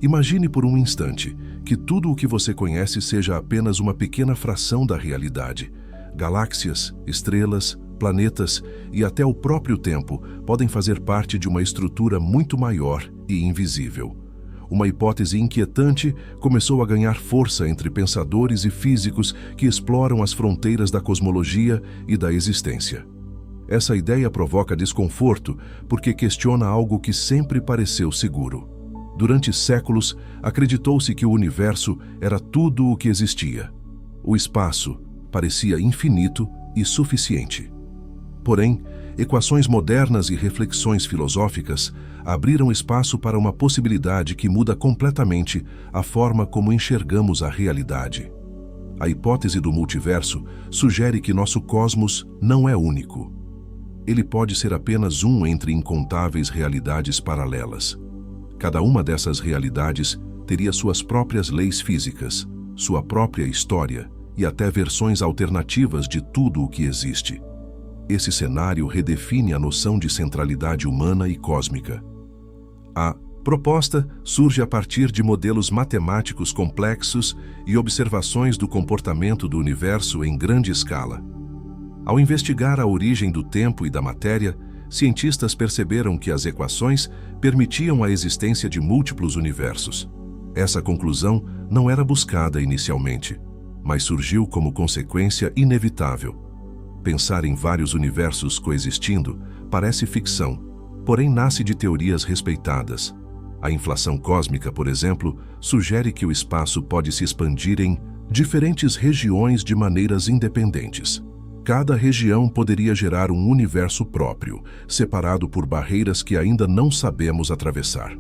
Imagine por um instante que tudo o que você conhece seja apenas uma pequena fração da realidade. Galáxias, estrelas, planetas e até o próprio tempo podem fazer parte de uma estrutura muito maior e invisível. Uma hipótese inquietante começou a ganhar força entre pensadores e físicos que exploram as fronteiras da cosmologia e da existência. Essa ideia provoca desconforto porque questiona algo que sempre pareceu seguro. Durante séculos, acreditou-se que o universo era tudo o que existia. O espaço parecia infinito e suficiente. Porém, equações modernas e reflexões filosóficas abriram espaço para uma possibilidade que muda completamente a forma como enxergamos a realidade. A hipótese do multiverso sugere que nosso cosmos não é único. Ele pode ser apenas um entre incontáveis realidades paralelas. Cada uma dessas realidades teria suas próprias leis físicas, sua própria história e até versões alternativas de tudo o que existe. Esse cenário redefine a noção de centralidade humana e cósmica. A proposta surge a partir de modelos matemáticos complexos e observações do comportamento do universo em grande escala. Ao investigar a origem do tempo e da matéria, cientistas perceberam que as equações permitiam a existência de múltiplos universos. Essa conclusão não era buscada inicialmente, mas surgiu como consequência inevitável. Pensar em vários universos coexistindo parece ficção, porém nasce de teorias respeitadas. A inflação cósmica, por exemplo, sugere que o espaço pode se expandir em diferentes regiões de maneiras independentes. Cada região poderia gerar um universo próprio, separado por barreiras que ainda não sabemos atravessar.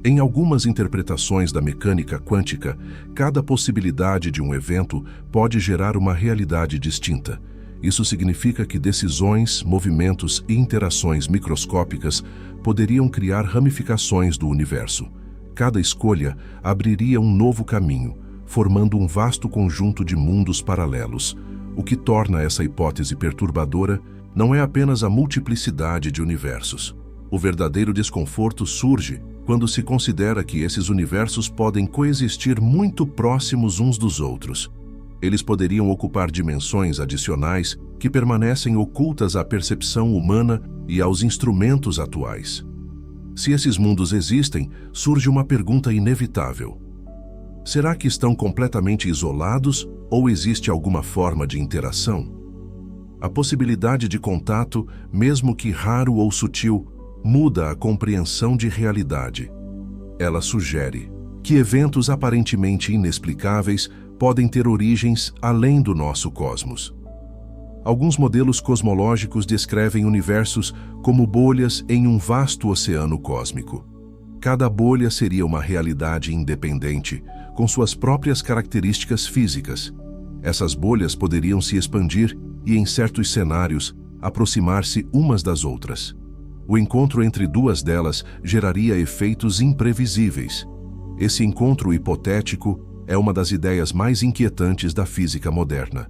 Em algumas interpretações da mecânica quântica, cada possibilidade de um evento pode gerar uma realidade distinta. Isso significa que decisões, movimentos e interações microscópicas poderiam criar ramificações do universo. Cada escolha abriria um novo caminho, formando um vasto conjunto de mundos paralelos. O que torna essa hipótese perturbadora não é apenas a multiplicidade de universos. O verdadeiro desconforto surge quando se considera que esses universos podem coexistir muito próximos uns dos outros. Eles poderiam ocupar dimensões adicionais que permanecem ocultas à percepção humana e aos instrumentos atuais. Se esses mundos existem, surge uma pergunta inevitável. Será que estão completamente isolados ou existe alguma forma de interação? A possibilidade de contato, mesmo que raro ou sutil, muda a compreensão de realidade. Ela sugere que eventos aparentemente inexplicáveis podem ter origens além do nosso cosmos. Alguns modelos cosmológicos descrevem universos como bolhas em um vasto oceano cósmico. Cada bolha seria uma realidade independente, com suas próprias características físicas. Essas bolhas poderiam se expandir e, em certos cenários, aproximar-se umas das outras. O encontro entre duas delas geraria efeitos imprevisíveis. Esse encontro hipotético é uma das ideias mais inquietantes da física moderna.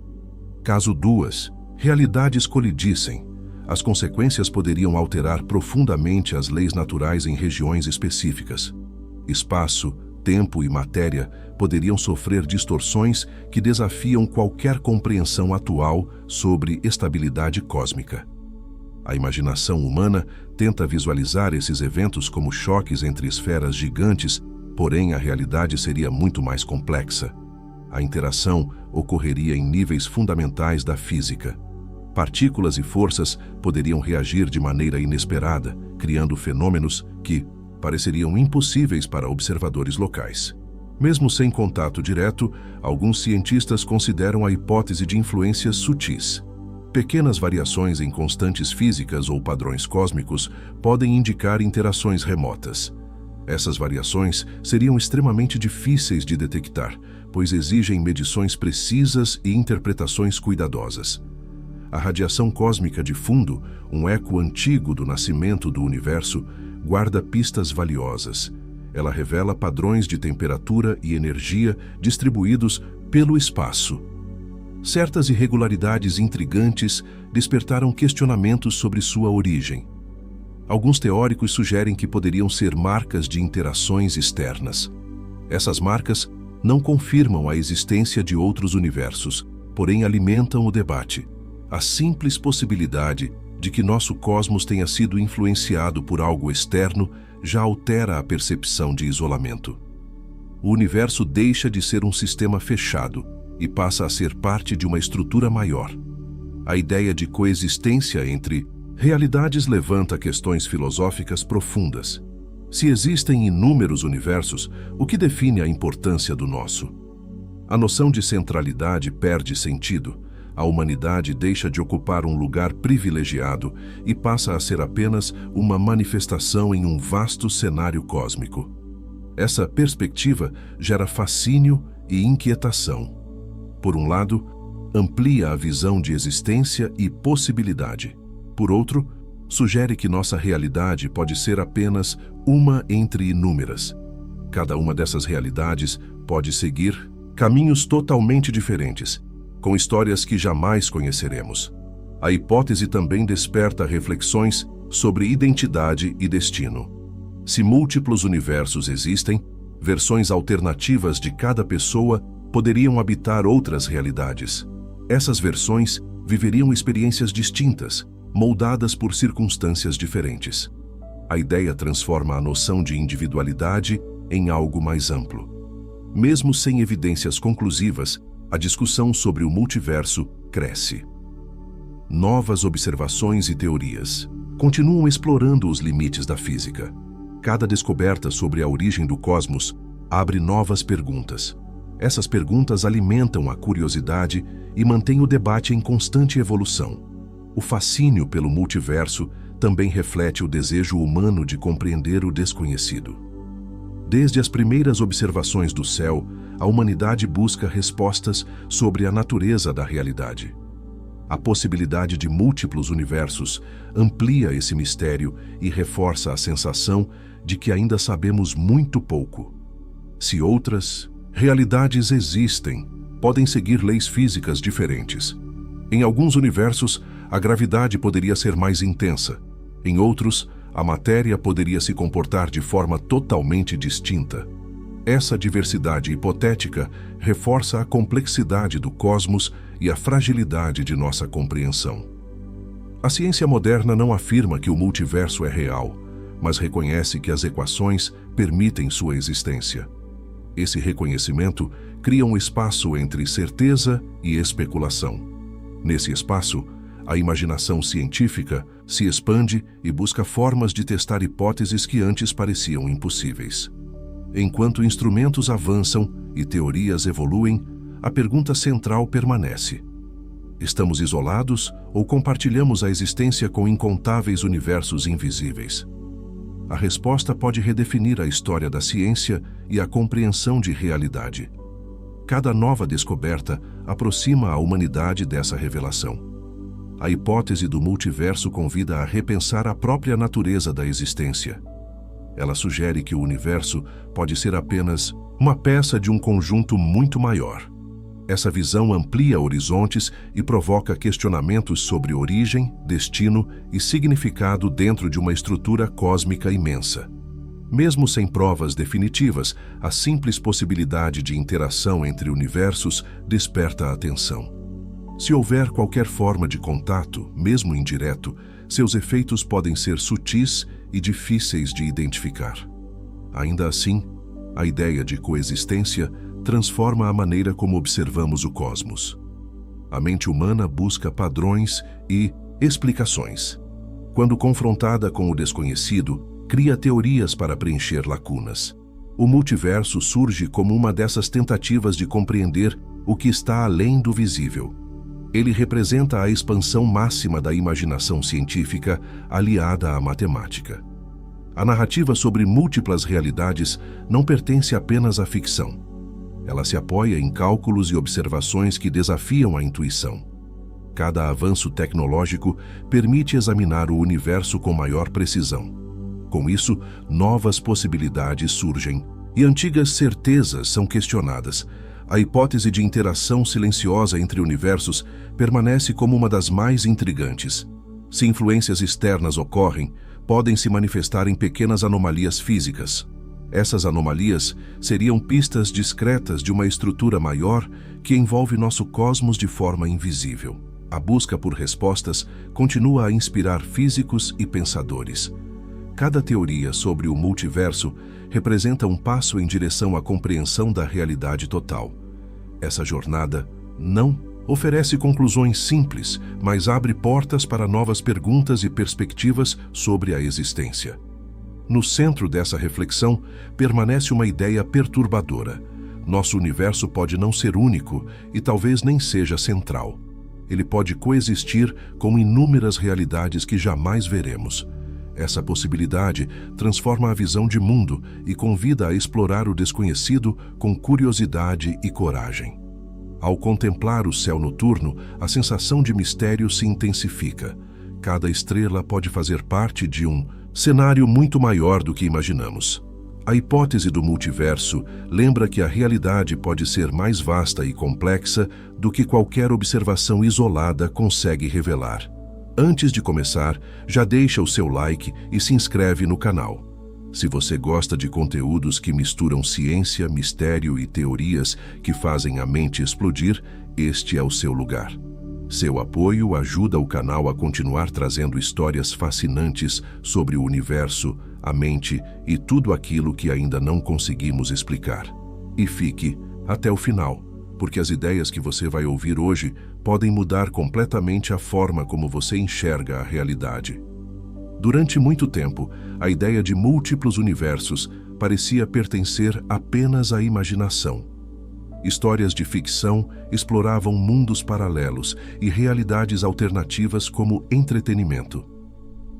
Caso duas realidades colidissem, as consequências poderiam alterar profundamente as leis naturais em regiões específicas. Espaço, tempo e matéria poderiam sofrer distorções que desafiam qualquer compreensão atual sobre estabilidade cósmica. A imaginação humana tenta visualizar esses eventos como choques entre esferas gigantes, porém a realidade seria muito mais complexa. A interação ocorreria em níveis fundamentais da física. Partículas e forças poderiam reagir de maneira inesperada, criando fenômenos que pareceriam impossíveis para observadores locais. Mesmo sem contato direto, alguns cientistas consideram a hipótese de influências sutis. Pequenas variações em constantes físicas ou padrões cósmicos podem indicar interações remotas. Essas variações seriam extremamente difíceis de detectar, pois exigem medições precisas e interpretações cuidadosas. A radiação cósmica de fundo, um eco antigo do nascimento do universo, guarda pistas valiosas. Ela revela padrões de temperatura e energia distribuídos pelo espaço. Certas irregularidades intrigantes despertaram questionamentos sobre sua origem. Alguns teóricos sugerem que poderiam ser marcas de interações externas. Essas marcas não confirmam a existência de outros universos, porém alimentam o debate. A simples possibilidade de que nosso cosmos tenha sido influenciado por algo externo já altera a percepção de isolamento. O universo deixa de ser um sistema fechado e passa a ser parte de uma estrutura maior. A ideia de coexistência entre realidades levanta questões filosóficas profundas. Se existem inúmeros universos, o que define a importância do nosso? A noção de centralidade perde sentido. A humanidade deixa de ocupar um lugar privilegiado e passa a ser apenas uma manifestação em um vasto cenário cósmico. Essa perspectiva gera fascínio e inquietação. Por um lado, amplia a visão de existência e possibilidade. Por outro, sugere que nossa realidade pode ser apenas uma entre inúmeras. Cada uma dessas realidades pode seguir caminhos totalmente diferentes, com histórias que jamais conheceremos. A hipótese também desperta reflexões sobre identidade e destino. Se múltiplos universos existem, versões alternativas de cada pessoa poderiam habitar outras realidades. Essas versões viveriam experiências distintas, moldadas por circunstâncias diferentes. A ideia transforma a noção de individualidade em algo mais amplo. Mesmo sem evidências conclusivas, a discussão sobre o multiverso cresce. Novas observações e teorias continuam explorando os limites da física. Cada descoberta sobre a origem do cosmos abre novas perguntas. Essas perguntas alimentam a curiosidade e mantêm o debate em constante evolução. O fascínio pelo multiverso também reflete o desejo humano de compreender o desconhecido. Desde as primeiras observações do céu, a humanidade busca respostas sobre a natureza da realidade. A possibilidade de múltiplos universos amplia esse mistério e reforça a sensação de que ainda sabemos muito pouco. Se outras realidades existem, podem seguir leis físicas diferentes. Em alguns universos, a gravidade poderia ser mais intensa. Em outros, a matéria poderia se comportar de forma totalmente distinta. Essa diversidade hipotética reforça a complexidade do cosmos e a fragilidade de nossa compreensão. A ciência moderna não afirma que o multiverso é real, mas reconhece que as equações permitem sua existência. Esse reconhecimento cria um espaço entre certeza e especulação. Nesse espaço, a imaginação científica se expande e busca formas de testar hipóteses que antes pareciam impossíveis. Enquanto instrumentos avançam e teorias evoluem, a pergunta central permanece: estamos isolados ou compartilhamos a existência com incontáveis universos invisíveis? A resposta pode redefinir a história da ciência e a compreensão de realidade. Cada nova descoberta aproxima a humanidade dessa revelação. A hipótese do multiverso convida a repensar a própria natureza da existência. Ela sugere que o universo pode ser apenas uma peça de um conjunto muito maior. Essa visão amplia horizontes e provoca questionamentos sobre origem, destino e significado dentro de uma estrutura cósmica imensa. Mesmo sem provas definitivas, a simples possibilidade de interação entre universos desperta a atenção. Se houver qualquer forma de contato, mesmo indireto, seus efeitos podem ser sutis e difíceis de identificar. Ainda assim, a ideia de coexistência transforma a maneira como observamos o cosmos. A mente humana busca padrões e explicações. Quando confrontada com o desconhecido, cria teorias para preencher lacunas. O multiverso surge como uma dessas tentativas de compreender o que está além do visível. Ele representa a expansão máxima da imaginação científica aliada à matemática. A narrativa sobre múltiplas realidades não pertence apenas à ficção. Ela se apoia em cálculos e observações que desafiam a intuição. Cada avanço tecnológico permite examinar o universo com maior precisão. Com isso, novas possibilidades surgem e antigas certezas são questionadas. A hipótese de interação silenciosa entre universos permanece como uma das mais intrigantes. Se influências externas ocorrem, podem se manifestar em pequenas anomalias físicas. Essas anomalias seriam pistas discretas de uma estrutura maior que envolve nosso cosmos de forma invisível. A busca por respostas continua a inspirar físicos e pensadores. Cada teoria sobre o multiverso representa um passo em direção à compreensão da realidade total. Essa jornada não oferece conclusões simples, mas abre portas para novas perguntas e perspectivas sobre a existência. No centro dessa reflexão permanece uma ideia perturbadora. Nosso universo pode não ser único e talvez nem seja central. Ele pode coexistir com inúmeras realidades que jamais veremos. Essa possibilidade transforma a visão de mundo e convida a explorar o desconhecido com curiosidade e coragem. Ao contemplar o céu noturno, a sensação de mistério se intensifica. Cada estrela pode fazer parte de um cenário muito maior do que imaginamos. A hipótese do multiverso lembra que a realidade pode ser mais vasta e complexa do que qualquer observação isolada consegue revelar. Antes de começar, já deixa o seu like e se inscreve no canal. Se você gosta de conteúdos que misturam ciência, mistério e teorias que fazem a mente explodir, este é o seu lugar. Seu apoio ajuda o canal a continuar trazendo histórias fascinantes sobre o universo, a mente e tudo aquilo que ainda não conseguimos explicar. E fique até o final, porque as ideias que você vai ouvir hoje podem mudar completamente a forma como você enxerga a realidade. Durante muito tempo, a ideia de múltiplos universos parecia pertencer apenas à imaginação. Histórias de ficção exploravam mundos paralelos e realidades alternativas como entretenimento.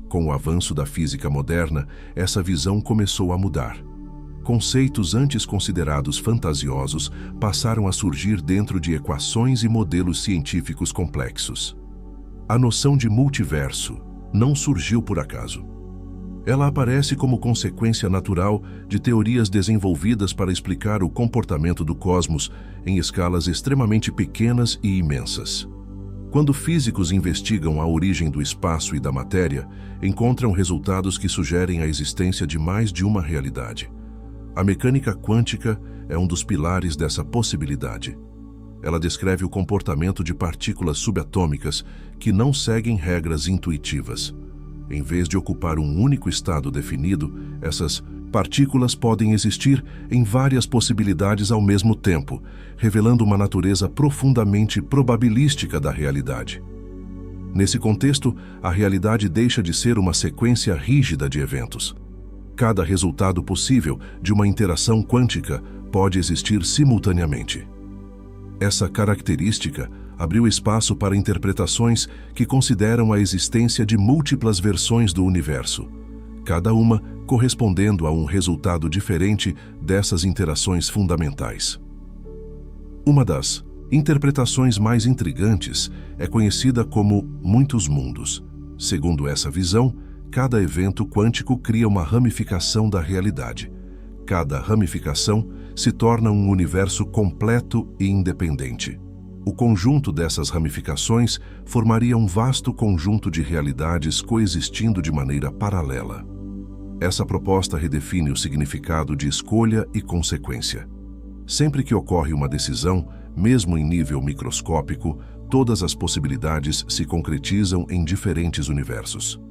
Com o avanço da física moderna, essa visão começou a mudar. Conceitos antes considerados fantasiosos passaram a surgir dentro de equações e modelos científicos complexos. A noção de multiverso não surgiu por acaso. Ela aparece como consequência natural de teorias desenvolvidas para explicar o comportamento do cosmos em escalas extremamente pequenas e imensas. Quando físicos investigam a origem do espaço e da matéria, encontram resultados que sugerem a existência de mais de uma realidade. A mecânica quântica é um dos pilares dessa possibilidade. Ela descreve o comportamento de partículas subatômicas que não seguem regras intuitivas. Em vez de ocupar um único estado definido, essas partículas podem existir em várias possibilidades ao mesmo tempo, revelando uma natureza profundamente probabilística da realidade. Nesse contexto, a realidade deixa de ser uma sequência rígida de eventos. Cada resultado possível de uma interação quântica pode existir simultaneamente. Essa característica abriu espaço para interpretações que consideram a existência de múltiplas versões do universo, cada uma correspondendo a um resultado diferente dessas interações fundamentais. Uma das interpretações mais intrigantes é conhecida como muitos mundos. Segundo essa visão, cada evento quântico cria uma ramificação da realidade. Cada ramificação se torna um universo completo e independente. O conjunto dessas ramificações formaria um vasto conjunto de realidades coexistindo de maneira paralela. Essa proposta redefine o significado de escolha e consequência. Sempre que ocorre uma decisão, mesmo em nível microscópico, todas as possibilidades se concretizam em diferentes universos.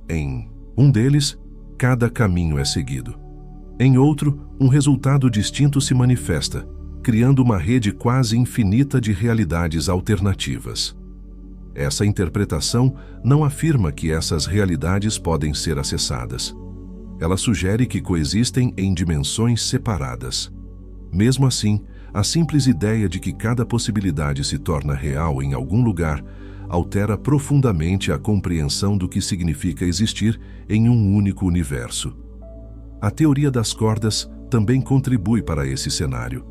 Em um deles, cada caminho é seguido. Em outro, um resultado distinto se manifesta, criando uma rede quase infinita de realidades alternativas. Essa interpretação não afirma que essas realidades podem ser acessadas. Ela sugere que coexistem em dimensões separadas. Mesmo assim, a simples ideia de que cada possibilidade se torna real em algum lugar altera profundamente a compreensão do que significa existir em um único universo. A teoria das cordas também contribui para esse cenário.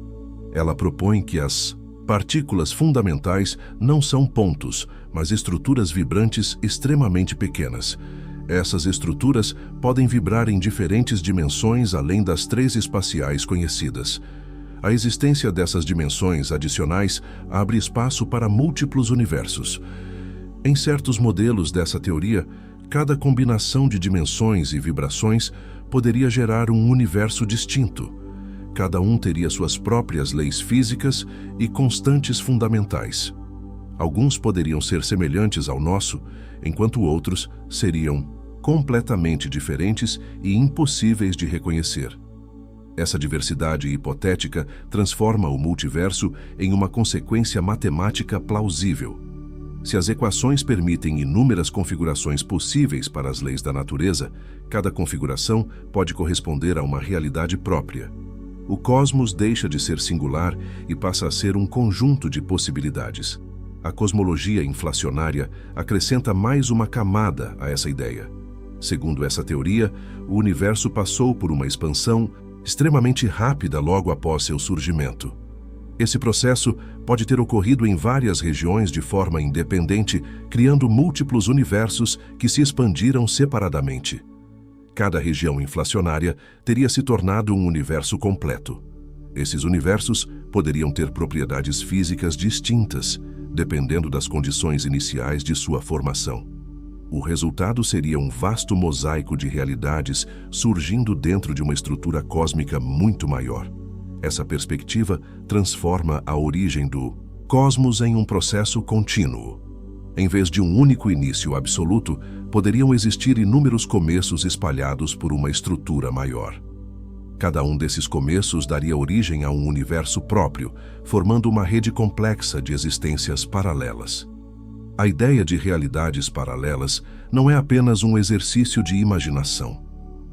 Ela propõe que as partículas fundamentais não são pontos, mas estruturas vibrantes extremamente pequenas. Essas estruturas podem vibrar em diferentes dimensões além das 3 espaciais conhecidas. A existência dessas dimensões adicionais abre espaço para múltiplos universos. Em certos modelos dessa teoria, Cada combinação de dimensões e vibrações poderia gerar um universo distinto. Cada um teria suas próprias leis físicas e constantes fundamentais. Alguns poderiam ser semelhantes ao nosso, enquanto outros seriam completamente diferentes e impossíveis de reconhecer. Essa diversidade hipotética transforma o multiverso em uma consequência matemática plausível. Se as equações permitem inúmeras configurações possíveis para as leis da natureza, cada configuração pode corresponder a uma realidade própria. O cosmos deixa de ser singular e passa a ser um conjunto de possibilidades. A cosmologia inflacionária acrescenta mais uma camada a essa ideia. Segundo essa teoria, o universo passou por uma expansão extremamente rápida logo após seu surgimento. Esse processo pode ter ocorrido em várias regiões de forma independente, criando múltiplos universos que se expandiram separadamente. Cada região inflacionária teria se tornado um universo completo. Esses universos poderiam ter propriedades físicas distintas, dependendo das condições iniciais de sua formação. O resultado seria um vasto mosaico de realidades surgindo dentro de uma estrutura cósmica muito maior. Essa perspectiva transforma a origem do cosmos em um processo contínuo. Em vez de um único início absoluto, poderiam existir inúmeros começos espalhados por uma estrutura maior. Cada um desses começos daria origem a um universo próprio, formando uma rede complexa de existências paralelas. A ideia de realidades paralelas não é apenas um exercício de imaginação.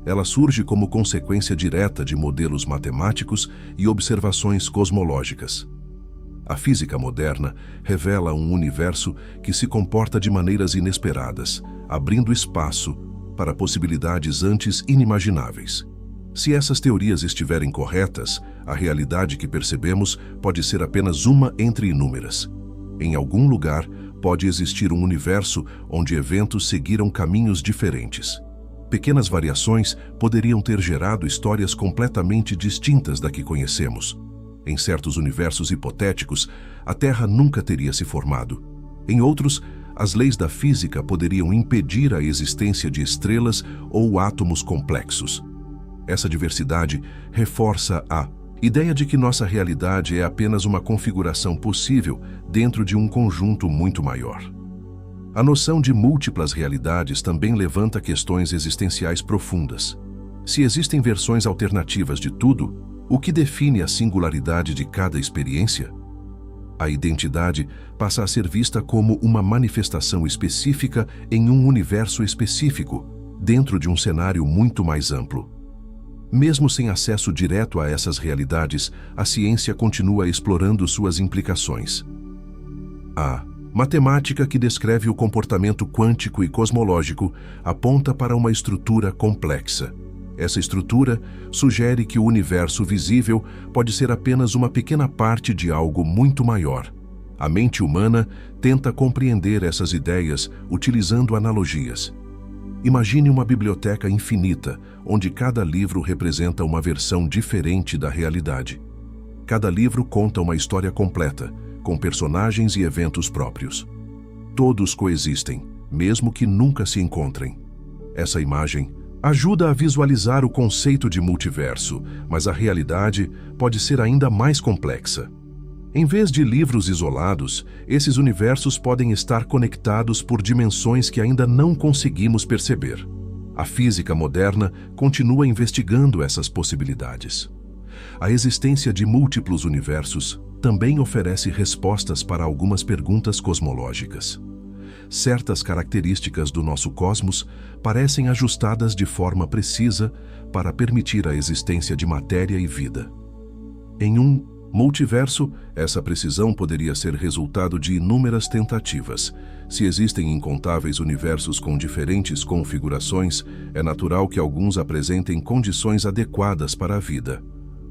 Ela surge como consequência direta de modelos matemáticos e observações cosmológicas. A física moderna revela um universo que se comporta de maneiras inesperadas, abrindo espaço para possibilidades antes inimagináveis. Se essas teorias estiverem corretas, a realidade que percebemos pode ser apenas uma entre inúmeras. Em algum lugar, pode existir um universo onde eventos seguiram caminhos diferentes. Pequenas variações poderiam ter gerado histórias completamente distintas da que conhecemos. Em certos universos hipotéticos, a Terra nunca teria se formado. Em outros, as leis da física poderiam impedir a existência de estrelas ou átomos complexos. Essa diversidade reforça a ideia de que nossa realidade é apenas uma configuração possível dentro de um conjunto muito maior. A noção de múltiplas realidades também levanta questões existenciais profundas. Se existem versões alternativas de tudo, o que define a singularidade de cada experiência? A identidade passa a ser vista como uma manifestação específica em um universo específico, dentro de um cenário muito mais amplo. Mesmo sem acesso direto a essas realidades, a ciência continua explorando suas implicações. A matemática que descreve o comportamento quântico e cosmológico aponta para uma estrutura complexa. Essa estrutura sugere que o universo visível pode ser apenas uma pequena parte de algo muito maior. A mente humana tenta compreender essas ideias utilizando analogias. Imagine uma biblioteca infinita, onde cada livro representa uma versão diferente da realidade. Cada livro conta uma história completa, com personagens e eventos próprios. Todos coexistem, mesmo que nunca se encontrem. Essa imagem ajuda a visualizar o conceito de multiverso, mas a realidade pode ser ainda mais complexa. Em vez de livros isolados, esses universos podem estar conectados por dimensões que ainda não conseguimos perceber. A física moderna continua investigando essas possibilidades. A existência de múltiplos universos também oferece respostas para algumas perguntas cosmológicas. Certas características do nosso cosmos parecem ajustadas de forma precisa para permitir a existência de matéria e vida. Em um multiverso, essa precisão poderia ser resultado de inúmeras tentativas. Se existem incontáveis universos com diferentes configurações, é natural que alguns apresentem condições adequadas para a vida.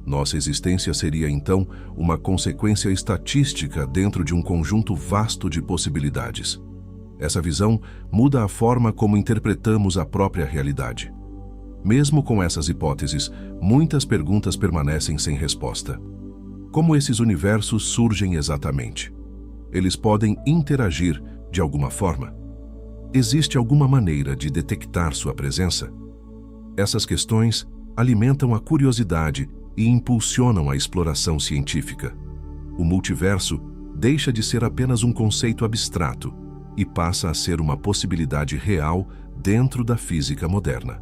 Nossa existência seria, então, uma consequência estatística dentro de um conjunto vasto de possibilidades. Essa visão muda a forma como interpretamos a própria realidade. Mesmo com essas hipóteses, muitas perguntas permanecem sem resposta. Como esses universos surgem exatamente? Eles podem interagir de alguma forma? existe alguma maneira de detectar sua presença? Essas questões alimentam a curiosidade e impulsionam a exploração científica. O multiverso deixa de ser apenas um conceito abstrato e passa a ser uma possibilidade real dentro da física moderna.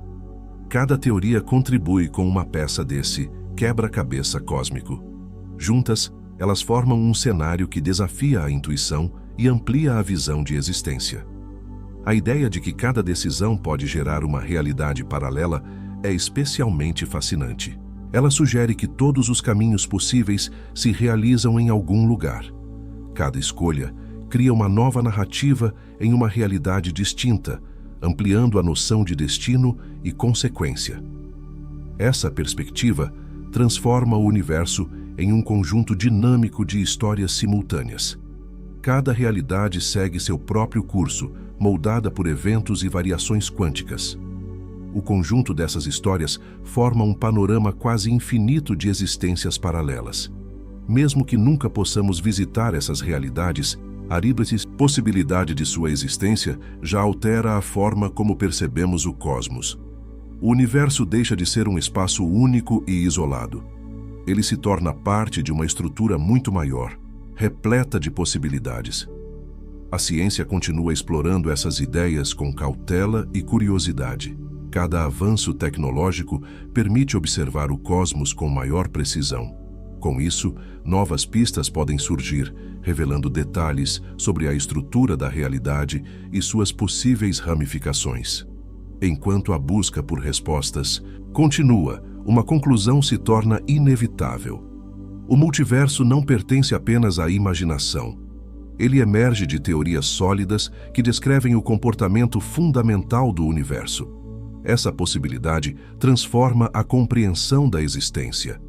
Cada teoria contribui com uma peça desse quebra-cabeça cósmico. Juntas, elas formam um cenário que desafia a intuição e amplia a visão de existência. A ideia de que cada decisão pode gerar uma realidade paralela é especialmente fascinante. Ela sugere que todos os caminhos possíveis se realizam em algum lugar. Cada escolha cria uma nova narrativa em uma realidade distinta, ampliando a noção de destino e consequência. Essa perspectiva transforma o universo em um conjunto dinâmico de histórias simultâneas. Cada realidade segue seu próprio curso, moldada por eventos e variações quânticas. O conjunto dessas histórias forma um panorama quase infinito de existências paralelas. Mesmo que nunca possamos visitar essas realidades, a possibilidade de sua existência já altera a forma como percebemos o cosmos. O universo deixa de ser um espaço único e isolado. Ele se torna parte de uma estrutura muito maior, repleta de possibilidades. A ciência continua explorando essas ideias com cautela e curiosidade. Cada avanço tecnológico permite observar o cosmos com maior precisão. Com isso, novas pistas podem surgir, revelando detalhes sobre a estrutura da realidade e suas possíveis ramificações. Enquanto a busca por respostas continua, uma conclusão se torna inevitável. O multiverso não pertence apenas à imaginação. Ele emerge de teorias sólidas que descrevem o comportamento fundamental do universo. Essa possibilidade transforma a compreensão da existência.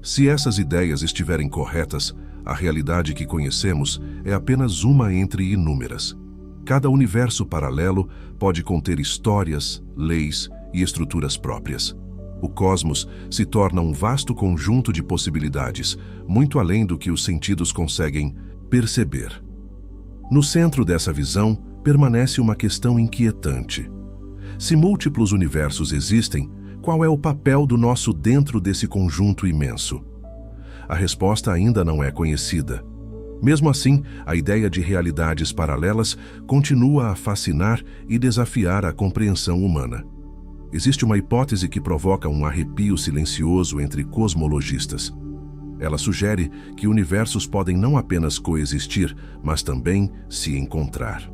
Se essas ideias estiverem corretas, a realidade que conhecemos é apenas uma entre inúmeras. Cada universo paralelo pode conter histórias, leis e estruturas próprias. O cosmos se torna um vasto conjunto de possibilidades, muito além do que os sentidos conseguem perceber. No centro dessa visão, permanece uma questão inquietante. Se múltiplos universos existem, qual é o papel do nosso dentro desse conjunto imenso? A resposta ainda não é conhecida. Mesmo assim, a ideia de realidades paralelas continua a fascinar e desafiar a compreensão humana. Existe uma hipótese que provoca um arrepio silencioso entre cosmologistas. Ela sugere que universos podem não apenas coexistir, mas também se encontrar.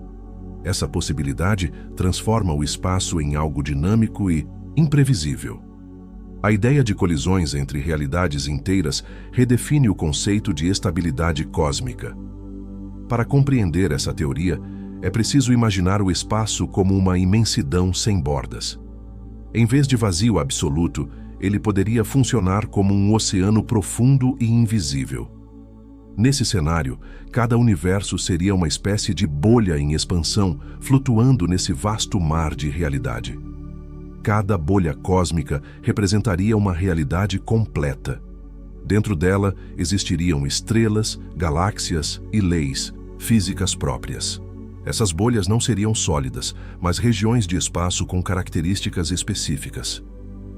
Essa possibilidade transforma o espaço em algo dinâmico e imprevisível. A ideia de colisões entre realidades inteiras redefine o conceito de estabilidade cósmica. Para compreender essa teoria, é preciso imaginar o espaço como uma imensidão sem bordas. Em vez de vazio absoluto, ele poderia funcionar como um oceano profundo e invisível. Nesse cenário, cada universo seria uma espécie de bolha em expansão, flutuando nesse vasto mar de realidade. Cada bolha cósmica representaria uma realidade completa. Dentro dela existiriam estrelas, galáxias e leis, físicas próprias. Essas bolhas não seriam sólidas, mas regiões de espaço com características específicas.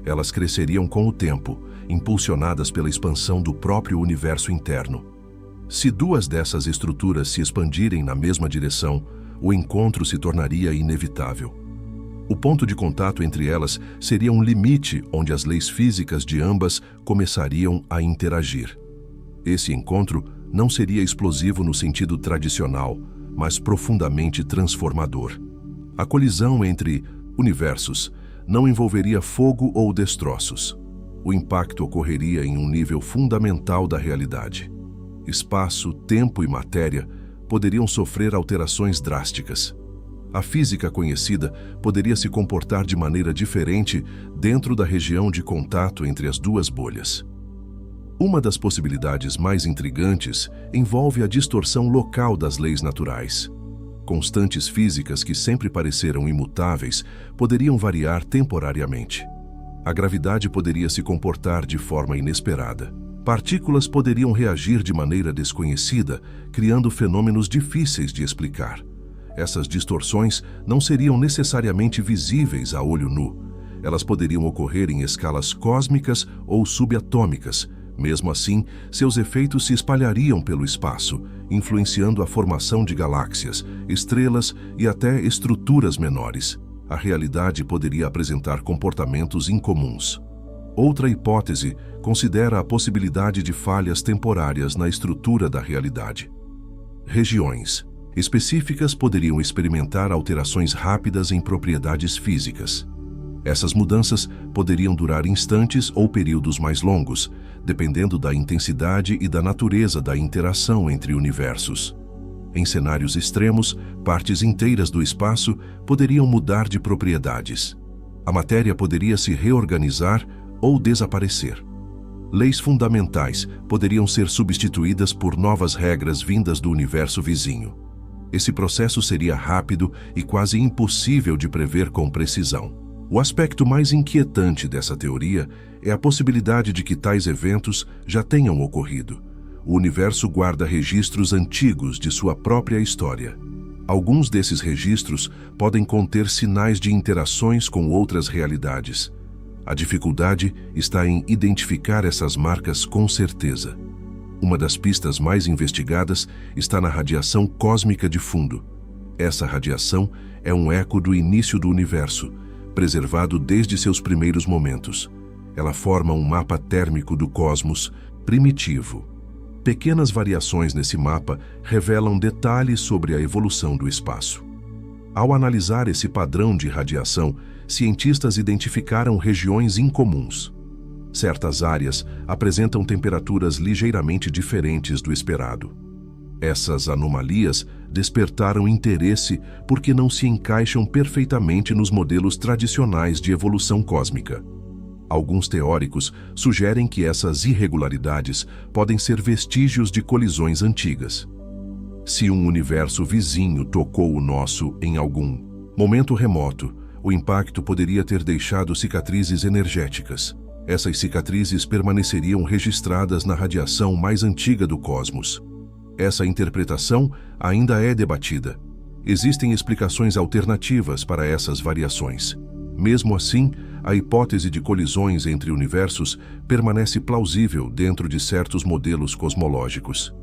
Elas cresceriam com o tempo, impulsionadas pela expansão do próprio universo interno. Se duas dessas estruturas se expandirem na mesma direção, o encontro se tornaria inevitável. O ponto de contato entre elas seria um limite onde as leis físicas de ambas começariam a interagir. Esse encontro não seria explosivo no sentido tradicional, mas profundamente transformador. A colisão entre universos não envolveria fogo ou destroços. O impacto ocorreria em um nível fundamental da realidade. Espaço, tempo e matéria poderiam sofrer alterações drásticas. A física conhecida poderia se comportar de maneira diferente dentro da região de contato entre as duas bolhas. Uma das possibilidades mais intrigantes envolve a distorção local das leis naturais. Constantes físicas que sempre pareceram imutáveis poderiam variar temporariamente. A gravidade poderia se comportar de forma inesperada. Partículas poderiam reagir de maneira desconhecida, criando fenômenos difíceis de explicar. Essas distorções não seriam necessariamente visíveis a olho nu. Elas poderiam ocorrer em escalas cósmicas ou subatômicas. Mesmo assim, seus efeitos se espalhariam pelo espaço, influenciando a formação de galáxias, estrelas e até estruturas menores. A realidade poderia apresentar comportamentos incomuns. Outra hipótese considera a possibilidade de falhas temporárias na estrutura da realidade. Regiões específicas poderiam experimentar alterações rápidas em propriedades físicas. Essas mudanças poderiam durar instantes ou períodos mais longos, dependendo da intensidade e da natureza da interação entre universos. Em cenários extremos, partes inteiras do espaço poderiam mudar de propriedades. A matéria poderia se reorganizar ou desaparecer. Leis fundamentais poderiam ser substituídas por novas regras vindas do universo vizinho. Esse processo seria rápido e quase impossível de prever com precisão. O aspecto mais inquietante dessa teoria é a possibilidade de que tais eventos já tenham ocorrido. O universo guarda registros antigos de sua própria história. Alguns desses registros podem conter sinais de interações com outras realidades. A dificuldade está em identificar essas marcas com certeza. Uma das pistas mais investigadas está na radiação cósmica de fundo. Essa radiação é um eco do início do universo, preservado desde seus primeiros momentos. Ela forma um mapa térmico do cosmos primitivo. Pequenas variações nesse mapa revelam detalhes sobre a evolução do espaço. Ao analisar esse padrão de radiação, cientistas identificaram regiões incomuns. Certas áreas apresentam temperaturas ligeiramente diferentes do esperado. Essas anomalias despertaram interesse porque não se encaixam perfeitamente nos modelos tradicionais de evolução cósmica. Alguns teóricos sugerem que essas irregularidades podem ser vestígios de colisões antigas. Se um universo vizinho tocou o nosso em algum momento remoto, o impacto poderia ter deixado cicatrizes energéticas. Essas cicatrizes permaneceriam registradas na radiação mais antiga do cosmos. Essa interpretação ainda é debatida. Existem explicações alternativas para essas variações. Mesmo assim, a hipótese de colisões entre universos permanece plausível dentro de certos modelos cosmológicos.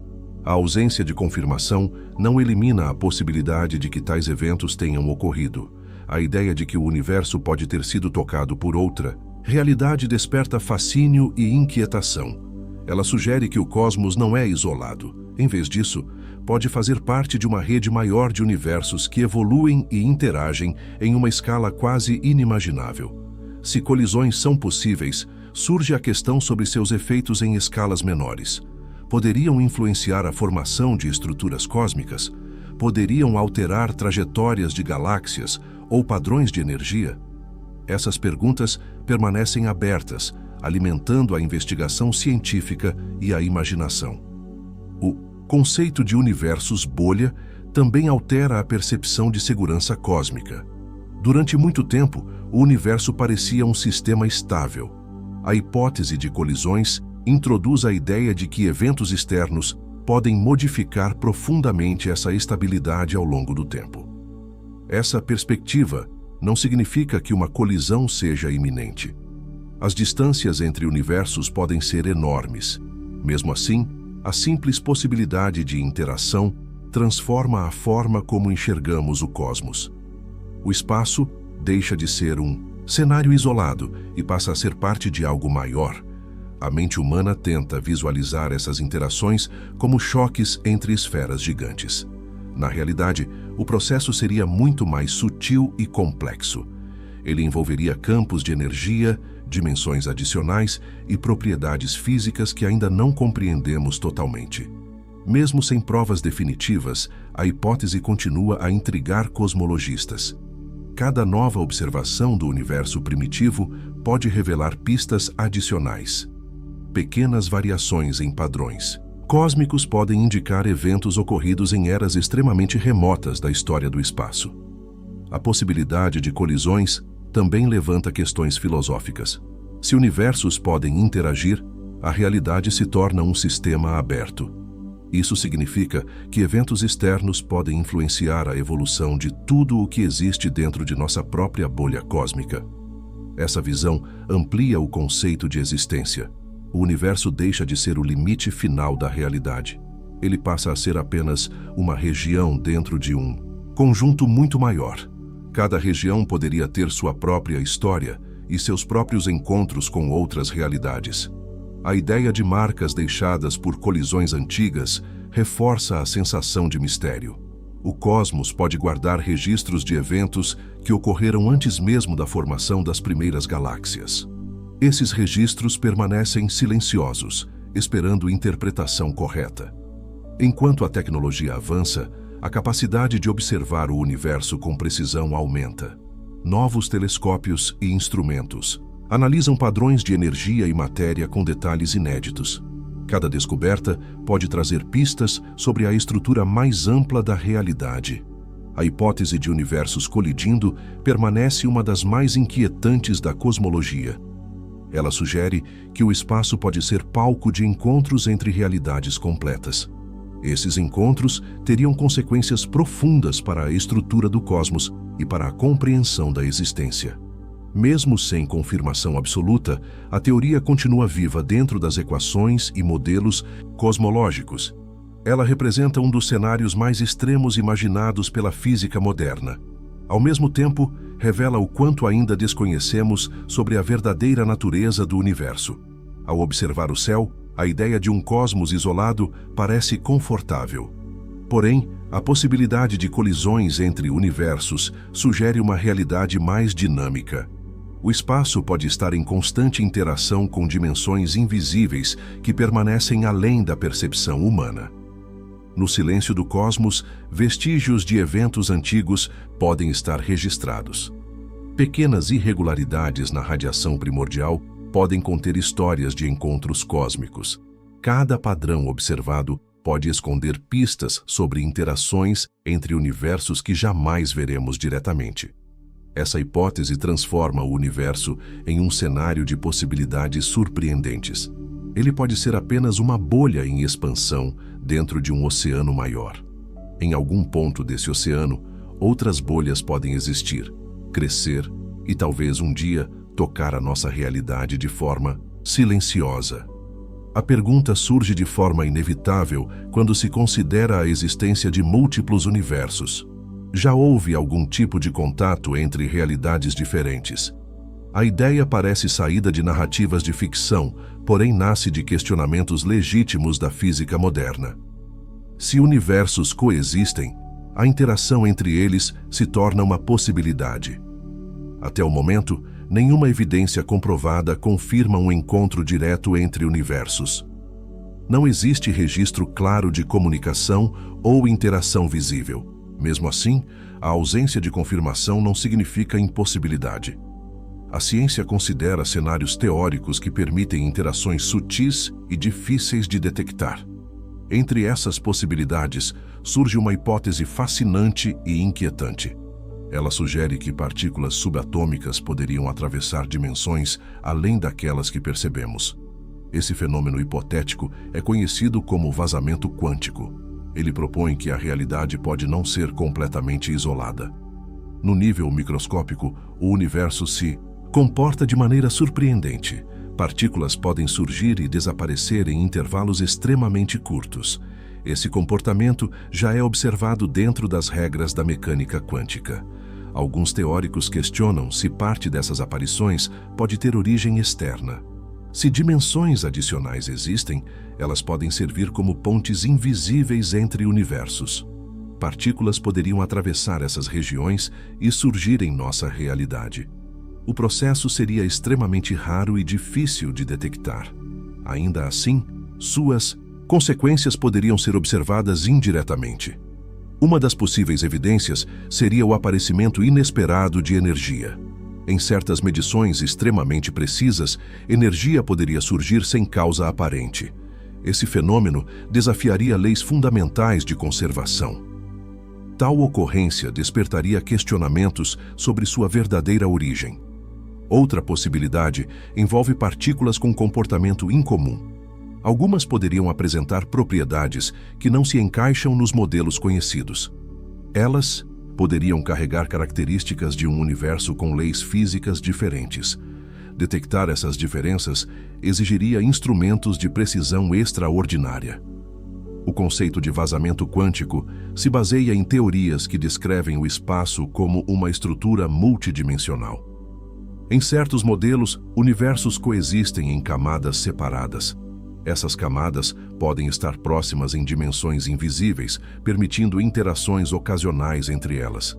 A ausência de confirmação não elimina a possibilidade de que tais eventos tenham ocorrido. A ideia de que o universo pode ter sido tocado por outra realidade desperta fascínio e inquietação. Ela sugere que o cosmos não é isolado. Em vez disso, pode fazer parte de uma rede maior de universos que evoluem e interagem em uma escala quase inimaginável. Se colisões são possíveis, surge a questão sobre seus efeitos em escalas menores. Poderiam influenciar a formação de estruturas cósmicas? Poderiam alterar trajetórias de galáxias ou padrões de energia? Essas perguntas permanecem abertas, alimentando a investigação científica e a imaginação. O conceito de universos bolha também altera a percepção de segurança cósmica. Durante muito tempo, o universo parecia um sistema estável. A hipótese de colisões introduz a ideia de que eventos externos podem modificar profundamente essa estabilidade ao longo do tempo. Essa perspectiva não significa que uma colisão seja iminente. As distâncias entre universos podem ser enormes. Mesmo assim, a simples possibilidade de interação transforma a forma como enxergamos o cosmos. O espaço deixa de ser um cenário isolado e passa a ser parte de algo maior. A mente humana tenta visualizar essas interações como choques entre esferas gigantes. Na realidade, o processo seria muito mais sutil e complexo. Ele envolveria campos de energia, dimensões adicionais e propriedades físicas que ainda não compreendemos totalmente. Mesmo sem provas definitivas, a hipótese continua a intrigar cosmologistas. Cada nova observação do universo primitivo pode revelar pistas adicionais. Pequenas variações em padrões cósmicos podem indicar eventos ocorridos em eras extremamente remotas da história do espaço. A possibilidade de colisões também levanta questões filosóficas. Se universos podem interagir, a realidade se torna um sistema aberto. Isso significa que eventos externos podem influenciar a evolução de tudo o que existe dentro de nossa própria bolha cósmica. Essa visão amplia o conceito de existência. O universo deixa de ser o limite final da realidade. Ele passa a ser apenas uma região dentro de um conjunto muito maior. Cada região poderia ter sua própria história e seus próprios encontros com outras realidades. A ideia de marcas deixadas por colisões antigas reforça a sensação de mistério. O cosmos pode guardar registros de eventos que ocorreram antes mesmo da formação das primeiras galáxias. Esses registros permanecem silenciosos, esperando interpretação correta. Enquanto a tecnologia avança, a capacidade de observar o universo com precisão aumenta. Novos telescópios e instrumentos analisam padrões de energia e matéria com detalhes inéditos. Cada descoberta pode trazer pistas sobre a estrutura mais ampla da realidade. A hipótese de universos colidindo permanece uma das mais inquietantes da cosmologia. Ela sugere que o espaço pode ser palco de encontros entre realidades completas. Esses encontros teriam consequências profundas para a estrutura do cosmos e para a compreensão da existência. Mesmo sem confirmação absoluta, a teoria continua viva dentro das equações e modelos cosmológicos. Ela representa um dos cenários mais extremos imaginados pela física moderna. Ao mesmo tempo, revela o quanto ainda desconhecemos sobre a verdadeira natureza do universo. Ao observar o céu, a ideia de um cosmos isolado parece confortável. Porém, a possibilidade de colisões entre universos sugere uma realidade mais dinâmica. O espaço pode estar em constante interação com dimensões invisíveis que permanecem além da percepção humana. No silêncio do cosmos, vestígios de eventos antigos podem estar registrados. Pequenas irregularidades na radiação primordial podem conter histórias de encontros cósmicos. Cada padrão observado pode esconder pistas sobre interações entre universos que jamais veremos diretamente. Essa hipótese transforma o universo em um cenário de possibilidades surpreendentes. Ele pode ser apenas uma bolha em expansão dentro de um oceano maior. Em algum ponto desse oceano, outras bolhas podem existir, crescer e talvez um dia tocar a nossa realidade de forma silenciosa. A pergunta surge de forma inevitável quando se considera a existência de múltiplos universos. Já houve algum tipo de contato entre realidades diferentes. A ideia parece saída de narrativas de ficção, porém nasce de questionamentos legítimos da física moderna. Se universos coexistem, a interação entre eles se torna uma possibilidade. Até o momento, nenhuma evidência comprovada confirma um encontro direto entre universos. Não existe registro claro de comunicação ou interação visível. Mesmo assim, a ausência de confirmação não significa impossibilidade. A ciência considera cenários teóricos que permitem interações sutis e difíceis de detectar. Entre essas possibilidades, surge uma hipótese fascinante e inquietante. Ela sugere que partículas subatômicas poderiam atravessar dimensões além daquelas que percebemos. Esse fenômeno hipotético é conhecido como vazamento quântico. Ele propõe que a realidade pode não ser completamente isolada. No nível microscópico, o universo se comporta de maneira surpreendente. Partículas podem surgir e desaparecer em intervalos extremamente curtos. Esse comportamento já é observado dentro das regras da mecânica quântica. Alguns teóricos questionam se parte dessas aparições pode ter origem externa. Se dimensões adicionais existem, elas podem servir como pontes invisíveis entre universos. Partículas poderiam atravessar essas regiões e surgir em nossa realidade. O processo seria extremamente raro e difícil de detectar. Ainda assim, suas consequências poderiam ser observadas indiretamente. Uma das possíveis evidências seria o aparecimento inesperado de energia. Em certas medições extremamente precisas, energia poderia surgir sem causa aparente. Esse fenômeno desafiaria leis fundamentais de conservação. Tal ocorrência despertaria questionamentos sobre sua verdadeira origem. Outra possibilidade envolve partículas com comportamento incomum. Algumas poderiam apresentar propriedades que não se encaixam nos modelos conhecidos. Elas poderiam carregar características de um universo com leis físicas diferentes. Detectar essas diferenças exigiria instrumentos de precisão extraordinária. O conceito de vazamento quântico se baseia em teorias que descrevem o espaço como uma estrutura multidimensional. Em certos modelos, universos coexistem em camadas separadas. Essas camadas podem estar próximas em dimensões invisíveis, permitindo interações ocasionais entre elas.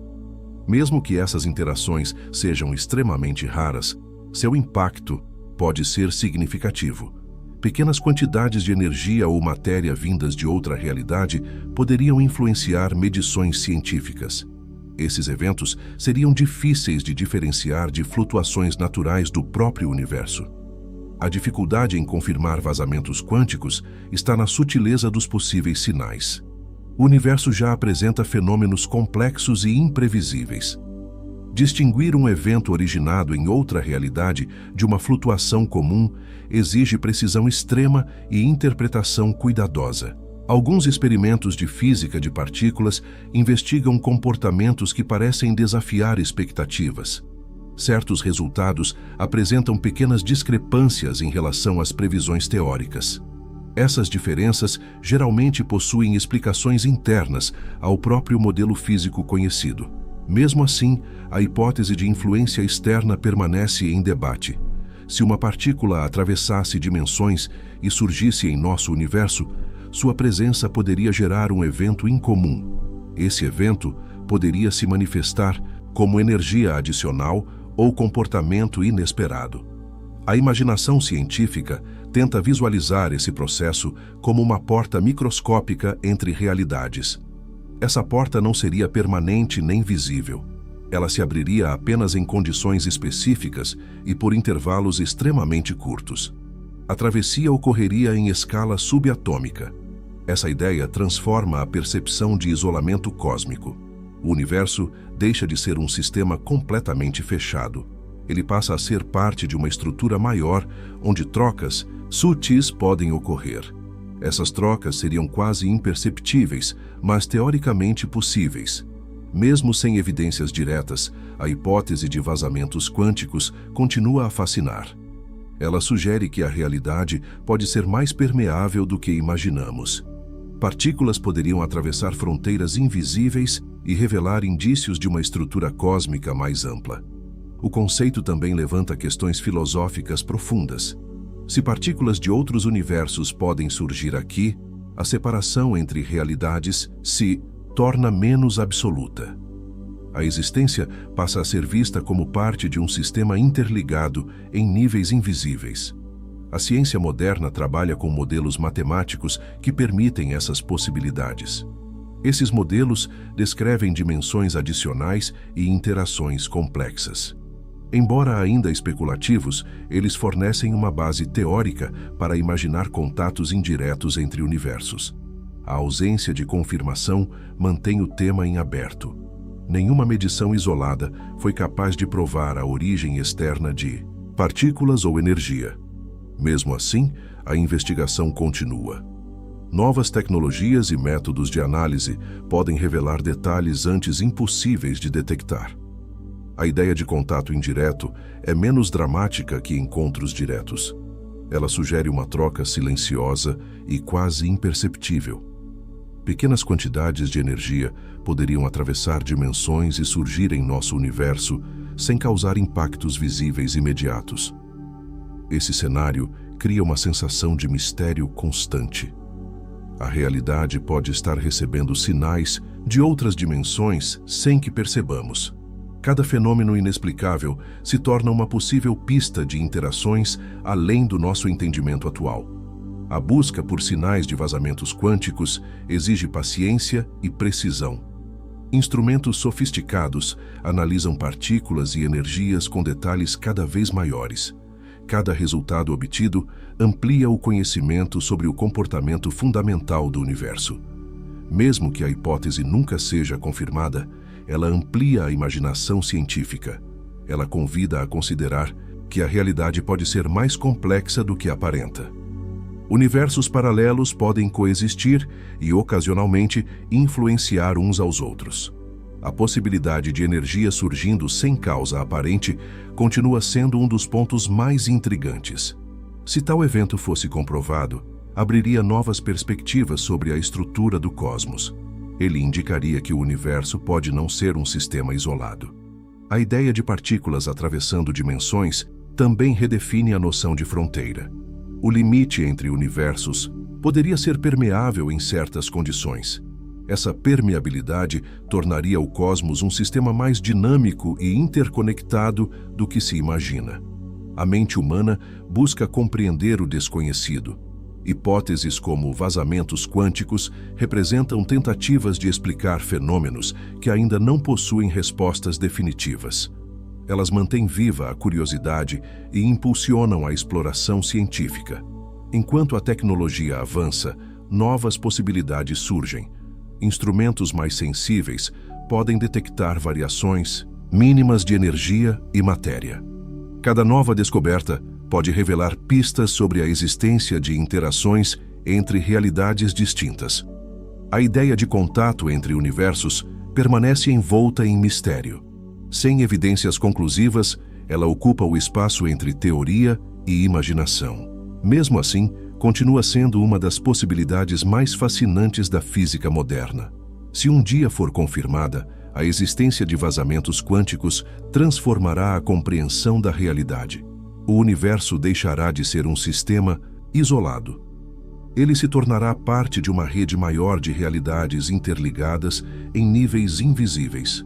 Mesmo que essas interações sejam extremamente raras, seu impacto pode ser significativo. Pequenas quantidades de energia ou matéria vindas de outra realidade poderiam influenciar medições científicas. Esses eventos seriam difíceis de diferenciar de flutuações naturais do próprio universo. A dificuldade em confirmar vazamentos quânticos está na sutileza dos possíveis sinais. O universo já apresenta fenômenos complexos e imprevisíveis. Distinguir um evento originado em outra realidade de uma flutuação comum exige precisão extrema e interpretação cuidadosa. Alguns experimentos de física de partículas investigam comportamentos que parecem desafiar expectativas. Certos resultados apresentam pequenas discrepâncias em relação às previsões teóricas. Essas diferenças geralmente possuem explicações internas ao próprio modelo físico conhecido. Mesmo assim, a hipótese de influência externa permanece em debate. Se uma partícula atravessasse dimensões e surgisse em nosso universo, sua presença poderia gerar um evento incomum. Esse evento poderia se manifestar como energia adicional ou comportamento inesperado. A imaginação científica tenta visualizar esse processo como uma porta microscópica entre realidades. Essa porta não seria permanente nem visível. Ela se abriria apenas em condições específicas e por intervalos extremamente curtos. A travessia ocorreria em escala subatômica. Essa ideia transforma a percepção de isolamento cósmico. O universo deixa de ser um sistema completamente fechado. Ele passa a ser parte de uma estrutura maior, onde trocas sutis podem ocorrer. Essas trocas seriam quase imperceptíveis, mas teoricamente possíveis. Mesmo sem evidências diretas, a hipótese de vazamentos quânticos continua a fascinar. Ela sugere que a realidade pode ser mais permeável do que imaginamos. Partículas poderiam atravessar fronteiras invisíveis e revelar indícios de uma estrutura cósmica mais ampla. O conceito também levanta questões filosóficas profundas. Se partículas de outros universos podem surgir aqui, a separação entre realidades se torna menos absoluta. A existência passa a ser vista como parte de um sistema interligado em níveis invisíveis. A ciência moderna trabalha com modelos matemáticos que permitem essas possibilidades. Esses modelos descrevem dimensões adicionais e interações complexas. Embora ainda especulativos, eles fornecem uma base teórica para imaginar contatos indiretos entre universos. A ausência de confirmação mantém o tema em aberto. Nenhuma medição isolada foi capaz de provar a origem externa de partículas ou energia. Mesmo assim, a investigação continua. Novas tecnologias e métodos de análise podem revelar detalhes antes impossíveis de detectar. A ideia de contato indireto é menos dramática que encontros diretos. Ela sugere uma troca silenciosa e quase imperceptível. Pequenas quantidades de energia poderiam atravessar dimensões e surgir em nosso universo sem causar impactos visíveis imediatos. Esse cenário cria uma sensação de mistério constante. A realidade pode estar recebendo sinais de outras dimensões sem que percebamos. Cada fenômeno inexplicável se torna uma possível pista de interações além do nosso entendimento atual. A busca por sinais de vazamentos quânticos exige paciência e precisão. Instrumentos sofisticados analisam partículas e energias com detalhes cada vez maiores. Cada resultado obtido amplia o conhecimento sobre o comportamento fundamental do universo. Mesmo que a hipótese nunca seja confirmada, ela amplia a imaginação científica. Ela convida a considerar que a realidade pode ser mais complexa do que aparenta. Universos paralelos podem coexistir e, ocasionalmente, influenciar uns aos outros. A possibilidade de energia surgindo sem causa aparente continua sendo um dos pontos mais intrigantes. Se tal evento fosse comprovado, abriria novas perspectivas sobre a estrutura do cosmos. Ele indicaria que o universo pode não ser um sistema isolado. A ideia de partículas atravessando dimensões também redefine a noção de fronteira. O limite entre universos poderia ser permeável em certas condições. Essa permeabilidade tornaria o cosmos um sistema mais dinâmico e interconectado do que se imagina. A mente humana busca compreender o desconhecido. Hipóteses como vazamentos quânticos representam tentativas de explicar fenômenos que ainda não possuem respostas definitivas. Elas mantêm viva a curiosidade e impulsionam a exploração científica. Enquanto a tecnologia avança, novas possibilidades surgem. Instrumentos mais sensíveis podem detectar variações mínimas de energia e matéria. Cada nova descoberta pode revelar pistas sobre a existência de interações entre realidades distintas. A ideia de contato entre universos permanece envolta em mistério. Sem evidências conclusivas, ela ocupa o espaço entre teoria e imaginação. Mesmo assim, continua sendo uma das possibilidades mais fascinantes da física moderna. Se um dia for confirmada, a existência de vazamentos quânticos transformará a compreensão da realidade. O universo deixará de ser um sistema isolado. Ele se tornará parte de uma rede maior de realidades interligadas em níveis invisíveis.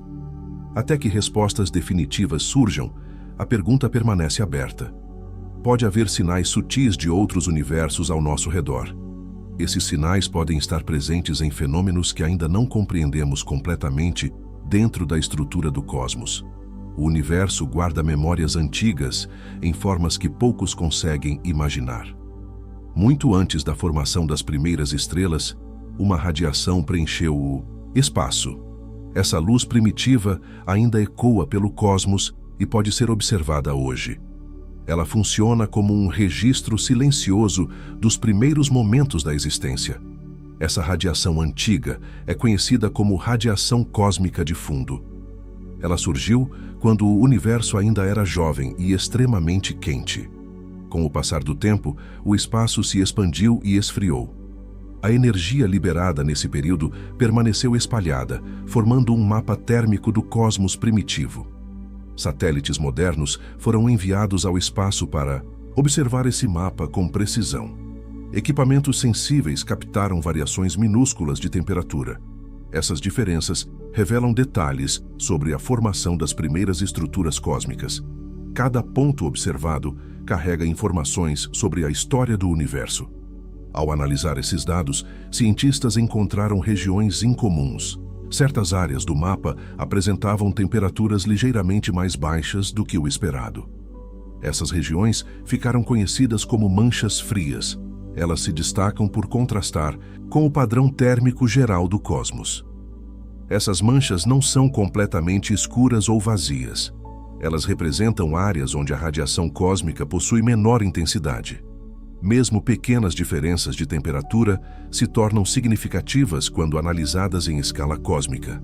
Até que respostas definitivas surjam, a pergunta permanece aberta. Pode haver sinais sutis de outros universos ao nosso redor. Esses sinais podem estar presentes em fenômenos que ainda não compreendemos completamente dentro da estrutura do cosmos. O universo guarda memórias antigas em formas que poucos conseguem imaginar. Muito antes da formação das primeiras estrelas, uma radiação preencheu o espaço. Essa luz primitiva ainda ecoa pelo cosmos e pode ser observada hoje. Ela funciona como um registro silencioso dos primeiros momentos da existência. Essa radiação antiga é conhecida como radiação cósmica de fundo. Ela surgiu quando o universo ainda era jovem e extremamente quente. Com o passar do tempo, o espaço se expandiu e esfriou. A energia liberada nesse período permaneceu espalhada, formando um mapa térmico do cosmos primitivo. Satélites modernos foram enviados ao espaço para observar esse mapa com precisão. Equipamentos sensíveis captaram variações minúsculas de temperatura. Essas diferenças revelam detalhes sobre a formação das primeiras estruturas cósmicas. Cada ponto observado carrega informações sobre a história do universo. Ao analisar esses dados, cientistas encontraram regiões incomuns. Certas áreas do mapa apresentavam temperaturas ligeiramente mais baixas do que o esperado. Essas regiões ficaram conhecidas como manchas frias. Elas se destacam por contrastar com o padrão térmico geral do cosmos. Essas manchas não são completamente escuras ou vazias. Elas representam áreas onde a radiação cósmica possui menor intensidade. Mesmo pequenas diferenças de temperatura se tornam significativas quando analisadas em escala cósmica.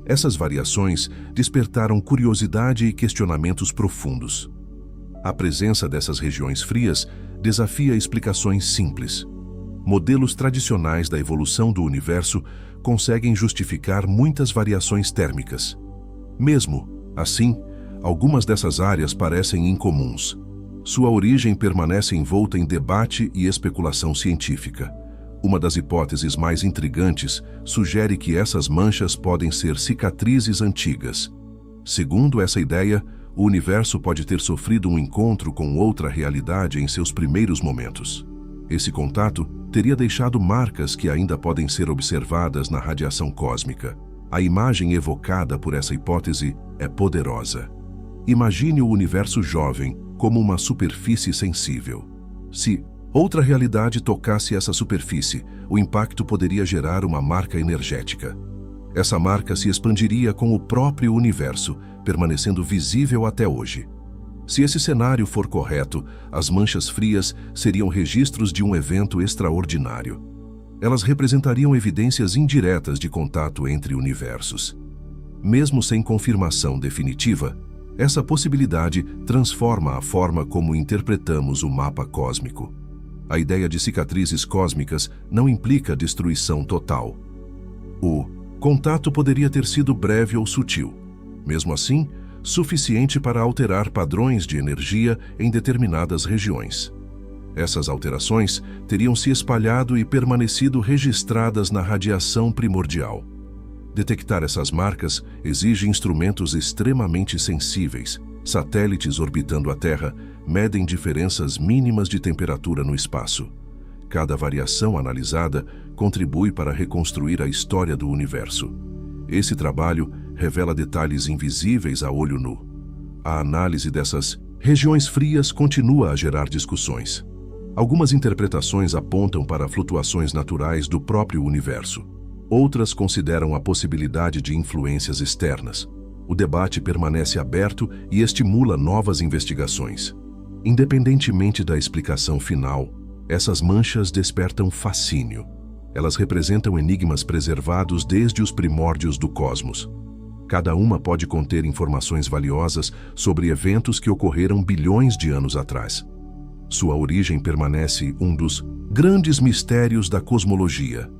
Essas variações despertaram curiosidade e questionamentos profundos. A presença dessas regiões frias desafia explicações simples. Modelos tradicionais da evolução do universo conseguem justificar muitas variações térmicas. Mesmo assim, algumas dessas áreas parecem incomuns. Sua origem permanece envolta em debate e especulação científica. Uma das hipóteses mais intrigantes sugere que essas manchas podem ser cicatrizes antigas. Segundo essa ideia, o universo pode ter sofrido um encontro com outra realidade em seus primeiros momentos. Esse contato teria deixado marcas que ainda podem ser observadas na radiação cósmica. A imagem evocada por essa hipótese é poderosa. Imagine o universo jovem como uma superfície sensível. Se outra realidade tocasse essa superfície, o impacto poderia gerar uma marca energética. Essa marca se expandiria com o próprio universo, permanecendo visível até hoje. Se esse cenário for correto, as manchas frias seriam registros de um evento extraordinário. Elas representariam evidências indiretas de contato entre universos. Mesmo sem confirmação definitiva, essa possibilidade transforma a forma como interpretamos o mapa cósmico. A ideia de cicatrizes cósmicas não implica destruição total. O contato poderia ter sido breve ou sutil. Mesmo assim, suficiente para alterar padrões de energia em determinadas regiões. Essas alterações teriam se espalhado e permanecido registradas na radiação primordial. Detectar essas marcas exige instrumentos extremamente sensíveis. Satélites orbitando a Terra medem diferenças mínimas de temperatura no espaço. Cada variação analisada contribui para reconstruir a história do universo. Esse trabalho revela detalhes invisíveis a olho nu. A análise dessas regiões frias continua a gerar discussões. Algumas interpretações apontam para flutuações naturais do próprio universo. Outras consideram a possibilidade de influências externas. O debate permanece aberto e estimula novas investigações. Independentemente da explicação final, essas manchas despertam fascínio. Elas representam enigmas preservados desde os primórdios do cosmos. Cada uma pode conter informações valiosas sobre eventos que ocorreram bilhões de anos atrás. Sua origem permanece um dos grandes mistérios da cosmologia.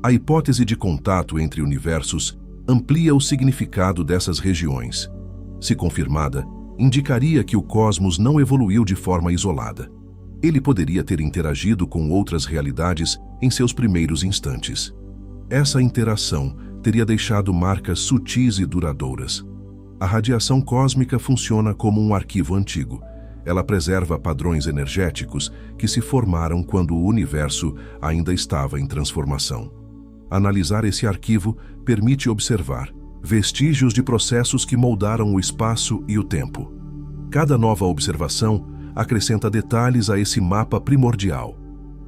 A hipótese de contato entre universos amplia o significado dessas regiões. Se confirmada, indicaria que o cosmos não evoluiu de forma isolada. Ele poderia ter interagido com outras realidades em seus primeiros instantes. Essa interação teria deixado marcas sutis e duradouras. A radiação cósmica funciona como um arquivo antigo. Ela preserva padrões energéticos que se formaram quando o universo ainda estava em transformação. Analisar esse arquivo permite observar vestígios de processos que moldaram o espaço e o tempo. Cada nova observação acrescenta detalhes a esse mapa primordial.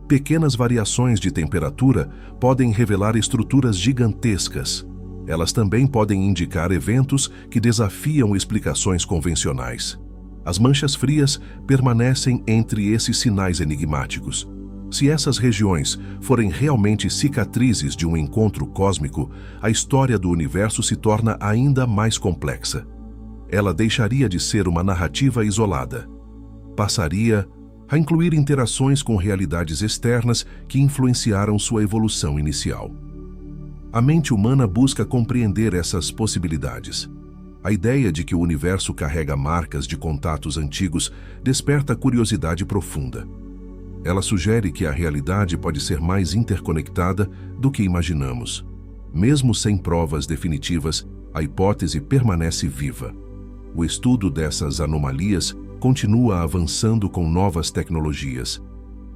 Pequenas variações de temperatura podem revelar estruturas gigantescas. Elas também podem indicar eventos que desafiam explicações convencionais. As manchas frias permanecem entre esses sinais enigmáticos. Se essas regiões forem realmente cicatrizes de um encontro cósmico, a história do universo se torna ainda mais complexa. Ela deixaria de ser uma narrativa isolada. Passaria a incluir interações com realidades externas que influenciaram sua evolução inicial. A mente humana busca compreender essas possibilidades. A ideia de que o universo carrega marcas de contatos antigos desperta curiosidade profunda. Ela sugere que a realidade pode ser mais interconectada do que imaginamos. Mesmo sem provas definitivas, a hipótese permanece viva. O estudo dessas anomalias continua avançando com novas tecnologias.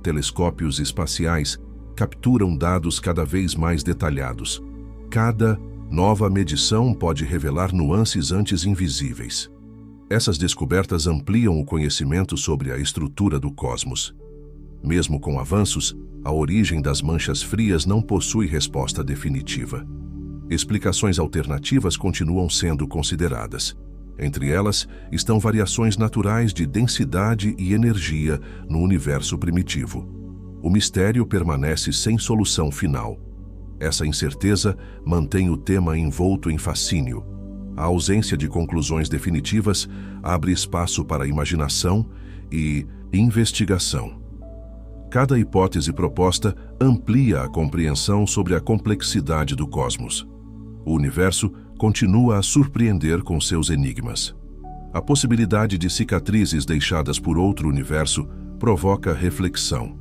Telescópios espaciais capturam dados cada vez mais detalhados. Cada nova medição pode revelar nuances antes invisíveis. Essas descobertas ampliam o conhecimento sobre a estrutura do cosmos. Mesmo com avanços, a origem das manchas frias não possui resposta definitiva. Explicações alternativas continuam sendo consideradas. Entre elas estão variações naturais de densidade e energia no universo primitivo. O mistério permanece sem solução final. Essa incerteza mantém o tema envolto em fascínio. A ausência de conclusões definitivas abre espaço para imaginação e investigação. Cada hipótese proposta amplia a compreensão sobre a complexidade do cosmos. O universo continua a surpreender com seus enigmas. A possibilidade de cicatrizes deixadas por outro universo provoca reflexão.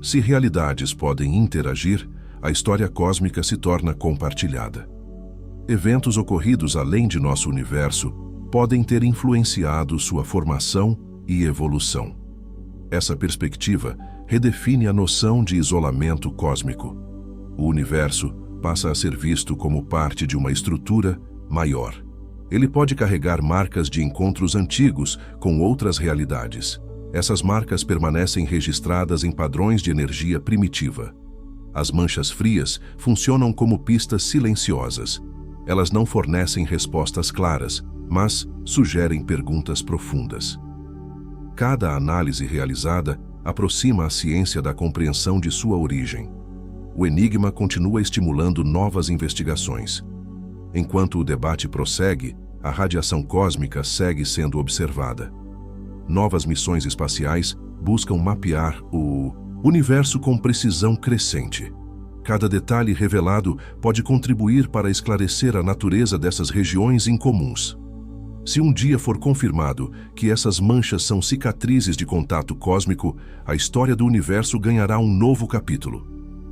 Se realidades podem interagir, a história cósmica se torna compartilhada. Eventos ocorridos além de nosso universo podem ter influenciado sua formação e evolução. Essa perspectiva redefine a noção de isolamento cósmico. O universo passa a ser visto como parte de uma estrutura maior. Ele pode carregar marcas de encontros antigos com outras realidades. Essas marcas permanecem registradas em padrões de energia primitiva. As manchas frias funcionam como pistas silenciosas. Elas não fornecem respostas claras, mas sugerem perguntas profundas. Cada análise realizada aproxima a ciência da compreensão de sua origem. O enigma continua estimulando novas investigações. Enquanto o debate prossegue, a radiação cósmica segue sendo observada. Novas missões espaciais buscam mapear o universo com precisão crescente. Cada detalhe revelado pode contribuir para esclarecer a natureza dessas regiões incomuns. Se um dia for confirmado que essas manchas são cicatrizes de contato cósmico, a história do universo ganhará um novo capítulo.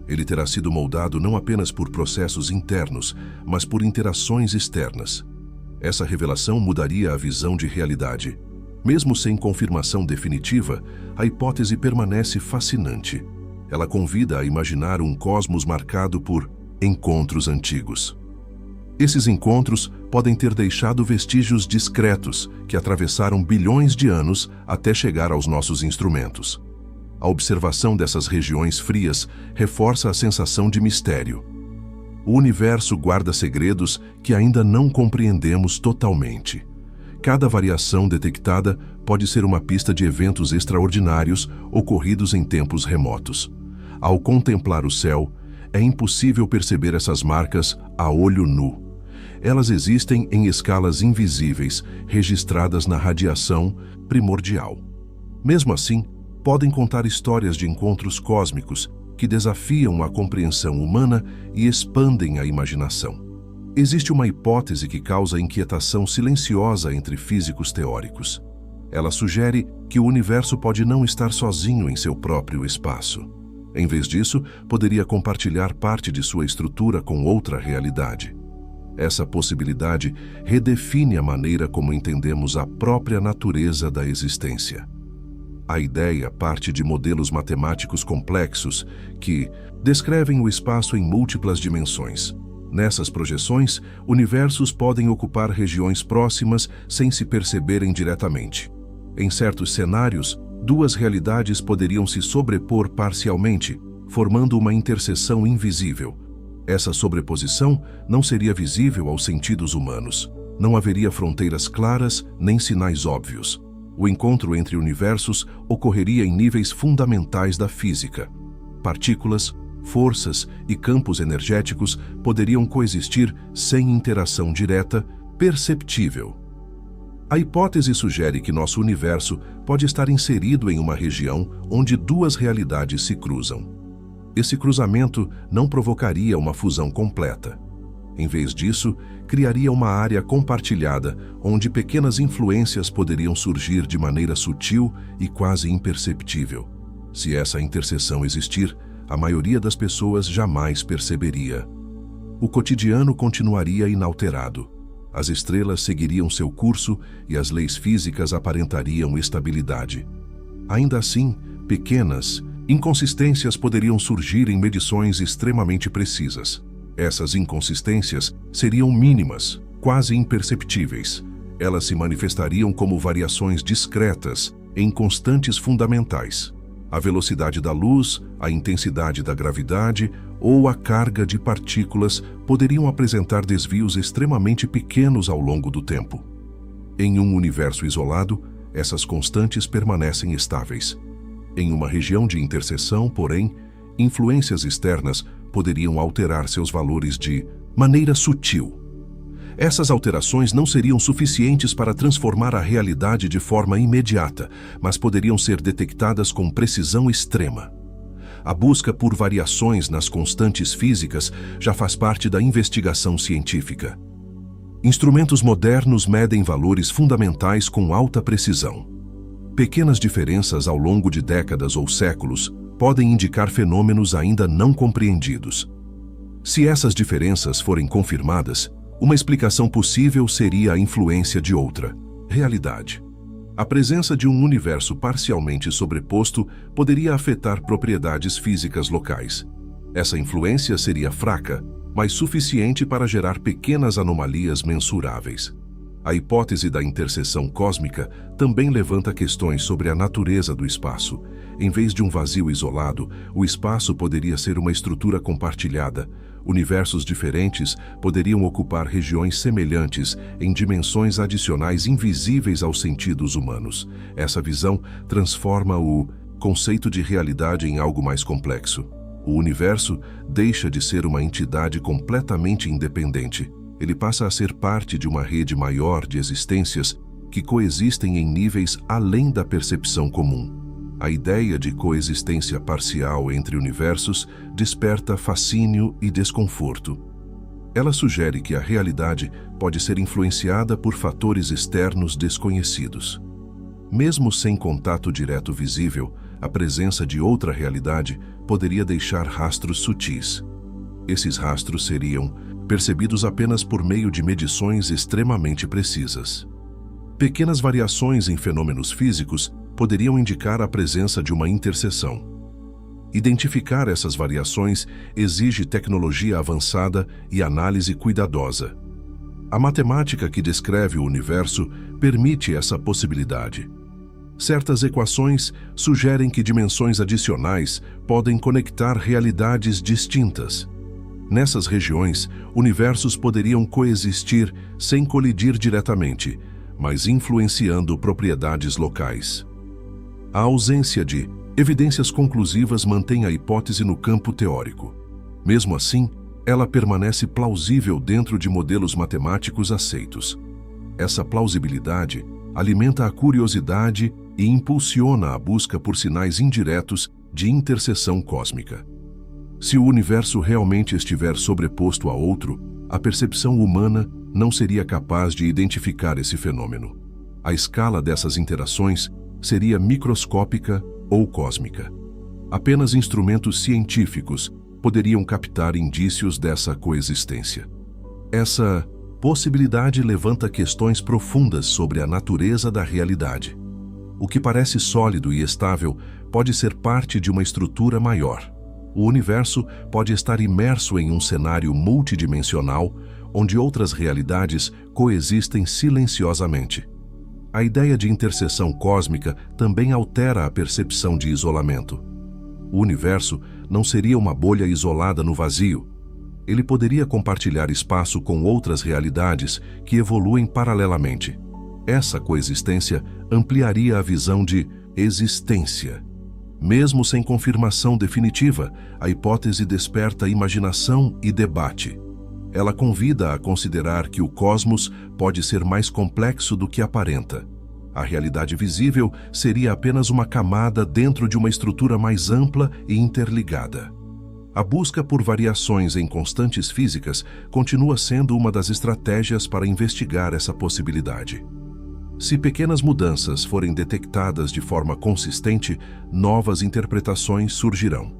Ele terá sido moldado não apenas por processos internos, mas por interações externas. Essa revelação mudaria a visão de realidade. Mesmo sem confirmação definitiva, a hipótese permanece fascinante. Ela convida a imaginar um cosmos marcado por encontros antigos. Esses encontros podem ter deixado vestígios discretos que atravessaram bilhões de anos até chegar aos nossos instrumentos. A observação dessas regiões frias reforça a sensação de mistério. O universo guarda segredos que ainda não compreendemos totalmente. Cada variação detectada pode ser uma pista de eventos extraordinários ocorridos em tempos remotos. Ao contemplar o céu, é impossível perceber essas marcas a olho nu. Elas existem em escalas invisíveis, registradas na radiação primordial. Mesmo assim, podem contar histórias de encontros cósmicos que desafiam a compreensão humana e expandem a imaginação. Existe uma hipótese que causa inquietação silenciosa entre físicos teóricos. Ela sugere que o universo pode não estar sozinho em seu próprio espaço. Em vez disso, poderia compartilhar parte de sua estrutura com outra realidade. Essa possibilidade redefine a maneira como entendemos a própria natureza da existência. A ideia parte de modelos matemáticos complexos que descrevem o espaço em múltiplas dimensões. Nessas projeções, universos podem ocupar regiões próximas sem se perceberem diretamente. Em certos cenários, duas realidades poderiam se sobrepor parcialmente, formando uma interseção invisível. Essa sobreposição não seria visível aos sentidos humanos. Não haveria fronteiras claras nem sinais óbvios. O encontro entre universos ocorreria em níveis fundamentais da física. Partículas, forças e campos energéticos poderiam coexistir sem interação direta, perceptível. A hipótese sugere que nosso universo pode estar inserido em uma região onde duas realidades se cruzam. Esse cruzamento não provocaria uma fusão completa. Em vez disso, criaria uma área compartilhada, onde pequenas influências poderiam surgir de maneira sutil e quase imperceptível. Se essa interseção existir, a maioria das pessoas jamais perceberia. O cotidiano continuaria inalterado. As estrelas seguiriam seu curso e as leis físicas aparentariam estabilidade. Ainda assim, pequenas inconsistências poderiam surgir em medições extremamente precisas. Essas inconsistências seriam mínimas, quase imperceptíveis. Elas se manifestariam como variações discretas em constantes fundamentais. A velocidade da luz, a intensidade da gravidade ou a carga de partículas poderiam apresentar desvios extremamente pequenos ao longo do tempo. Em um universo isolado, essas constantes permanecem estáveis. Em uma região de interseção, porém, influências externas poderiam alterar seus valores de maneira sutil. Essas alterações não seriam suficientes para transformar a realidade de forma imediata, mas poderiam ser detectadas com precisão extrema. A busca por variações nas constantes físicas já faz parte da investigação científica. Instrumentos modernos medem valores fundamentais com alta precisão. Pequenas diferenças ao longo de décadas ou séculos podem indicar fenômenos ainda não compreendidos. Se essas diferenças forem confirmadas, uma explicação possível seria a influência de outra realidade. A presença de um universo parcialmente sobreposto poderia afetar propriedades físicas locais. Essa influência seria fraca, mas suficiente para gerar pequenas anomalias mensuráveis. A hipótese da interseção cósmica também levanta questões sobre a natureza do espaço. Em vez de um vazio isolado, o espaço poderia ser uma estrutura compartilhada. Universos diferentes poderiam ocupar regiões semelhantes em dimensões adicionais invisíveis aos sentidos humanos. Essa visão transforma o conceito de realidade em algo mais complexo. O universo deixa de ser uma entidade completamente independente. Ele passa a ser parte de uma rede maior de existências que coexistem em níveis além da percepção comum. A ideia de coexistência parcial entre universos desperta fascínio e desconforto. Ela sugere que a realidade pode ser influenciada por fatores externos desconhecidos. Mesmo sem contato direto visível, a presença de outra realidade poderia deixar rastros sutis. Esses rastros seriam percebidos apenas por meio de medições extremamente precisas. Pequenas variações em fenômenos físicos poderiam indicar a presença de uma interseção. Identificar essas variações exige tecnologia avançada e análise cuidadosa. A matemática que descreve o universo permite essa possibilidade. Certas equações sugerem que dimensões adicionais podem conectar realidades distintas. Nessas regiões, universos poderiam coexistir sem colidir diretamente, mas influenciando propriedades locais. A ausência de evidências conclusivas mantém a hipótese no campo teórico. Mesmo assim, ela permanece plausível dentro de modelos matemáticos aceitos. Essa plausibilidade alimenta a curiosidade e impulsiona a busca por sinais indiretos de interseção cósmica. Se o universo realmente estiver sobreposto a outro, a percepção humana não seria capaz de identificar esse fenômeno. A escala dessas interações seria microscópica ou cósmica. Apenas instrumentos científicos poderiam captar indícios dessa coexistência. Essa possibilidade levanta questões profundas sobre a natureza da realidade. O que parece sólido e estável pode ser parte de uma estrutura maior. O universo pode estar imerso em um cenário multidimensional, onde outras realidades coexistem silenciosamente. A ideia de interseção cósmica também altera a percepção de isolamento. O universo não seria uma bolha isolada no vazio. Ele poderia compartilhar espaço com outras realidades que evoluem paralelamente. Essa coexistência ampliaria a visão de existência. Mesmo sem confirmação definitiva, a hipótese desperta imaginação e debate. Ela convida a considerar que o cosmos pode ser mais complexo do que aparenta. A realidade visível seria apenas uma camada dentro de uma estrutura mais ampla e interligada. A busca por variações em constantes físicas continua sendo uma das estratégias para investigar essa possibilidade. Se pequenas mudanças forem detectadas de forma consistente, novas interpretações surgirão.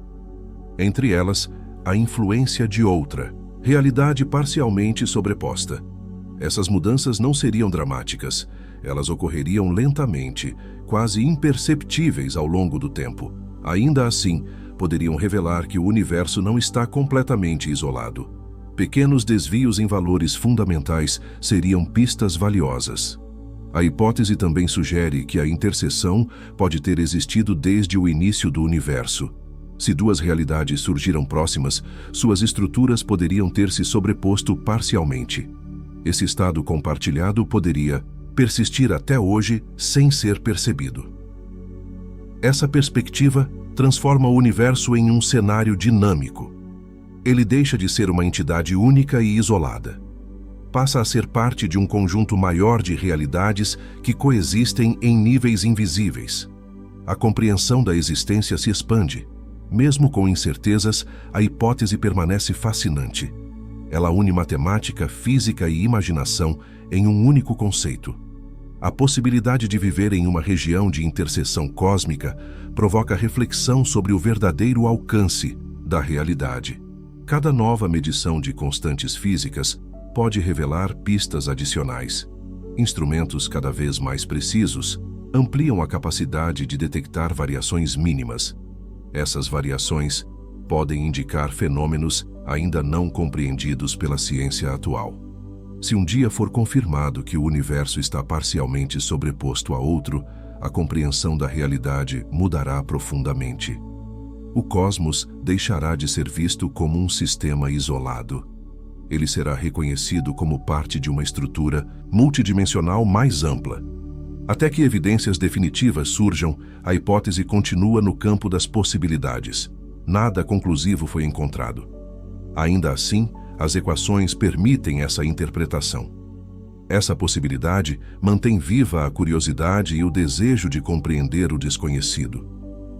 Entre elas, a influência de outra realidade parcialmente sobreposta. Essas mudanças não seriam dramáticas. Elas ocorreriam lentamente, quase imperceptíveis ao longo do tempo. Ainda assim, poderiam revelar que o universo não está completamente isolado. Pequenos desvios em valores fundamentais seriam pistas valiosas. A hipótese também sugere que a interseção pode ter existido desde o início do universo. Se duas realidades surgiram próximas, suas estruturas poderiam ter se sobreposto parcialmente. Esse estado compartilhado poderia persistir até hoje sem ser percebido. Essa perspectiva transforma o universo em um cenário dinâmico. Ele deixa de ser uma entidade única e isolada. Passa a ser parte de um conjunto maior de realidades que coexistem em níveis invisíveis. A compreensão da existência se expande. Mesmo com incertezas, a hipótese permanece fascinante. Ela une matemática, física e imaginação em um único conceito. A possibilidade de viver em uma região de interseção cósmica provoca reflexão sobre o verdadeiro alcance da realidade. Cada nova medição de constantes físicas pode revelar pistas adicionais. Instrumentos cada vez mais precisos ampliam a capacidade de detectar variações mínimas. Essas variações podem indicar fenômenos ainda não compreendidos pela ciência atual. Se um dia for confirmado que o universo está parcialmente sobreposto a outro, a compreensão da realidade mudará profundamente. O cosmos deixará de ser visto como um sistema isolado. Ele será reconhecido como parte de uma estrutura multidimensional mais ampla. Até que evidências definitivas surjam, a hipótese continua no campo das possibilidades. Nada conclusivo foi encontrado. Ainda assim, as equações permitem essa interpretação. Essa possibilidade mantém viva a curiosidade e o desejo de compreender o desconhecido.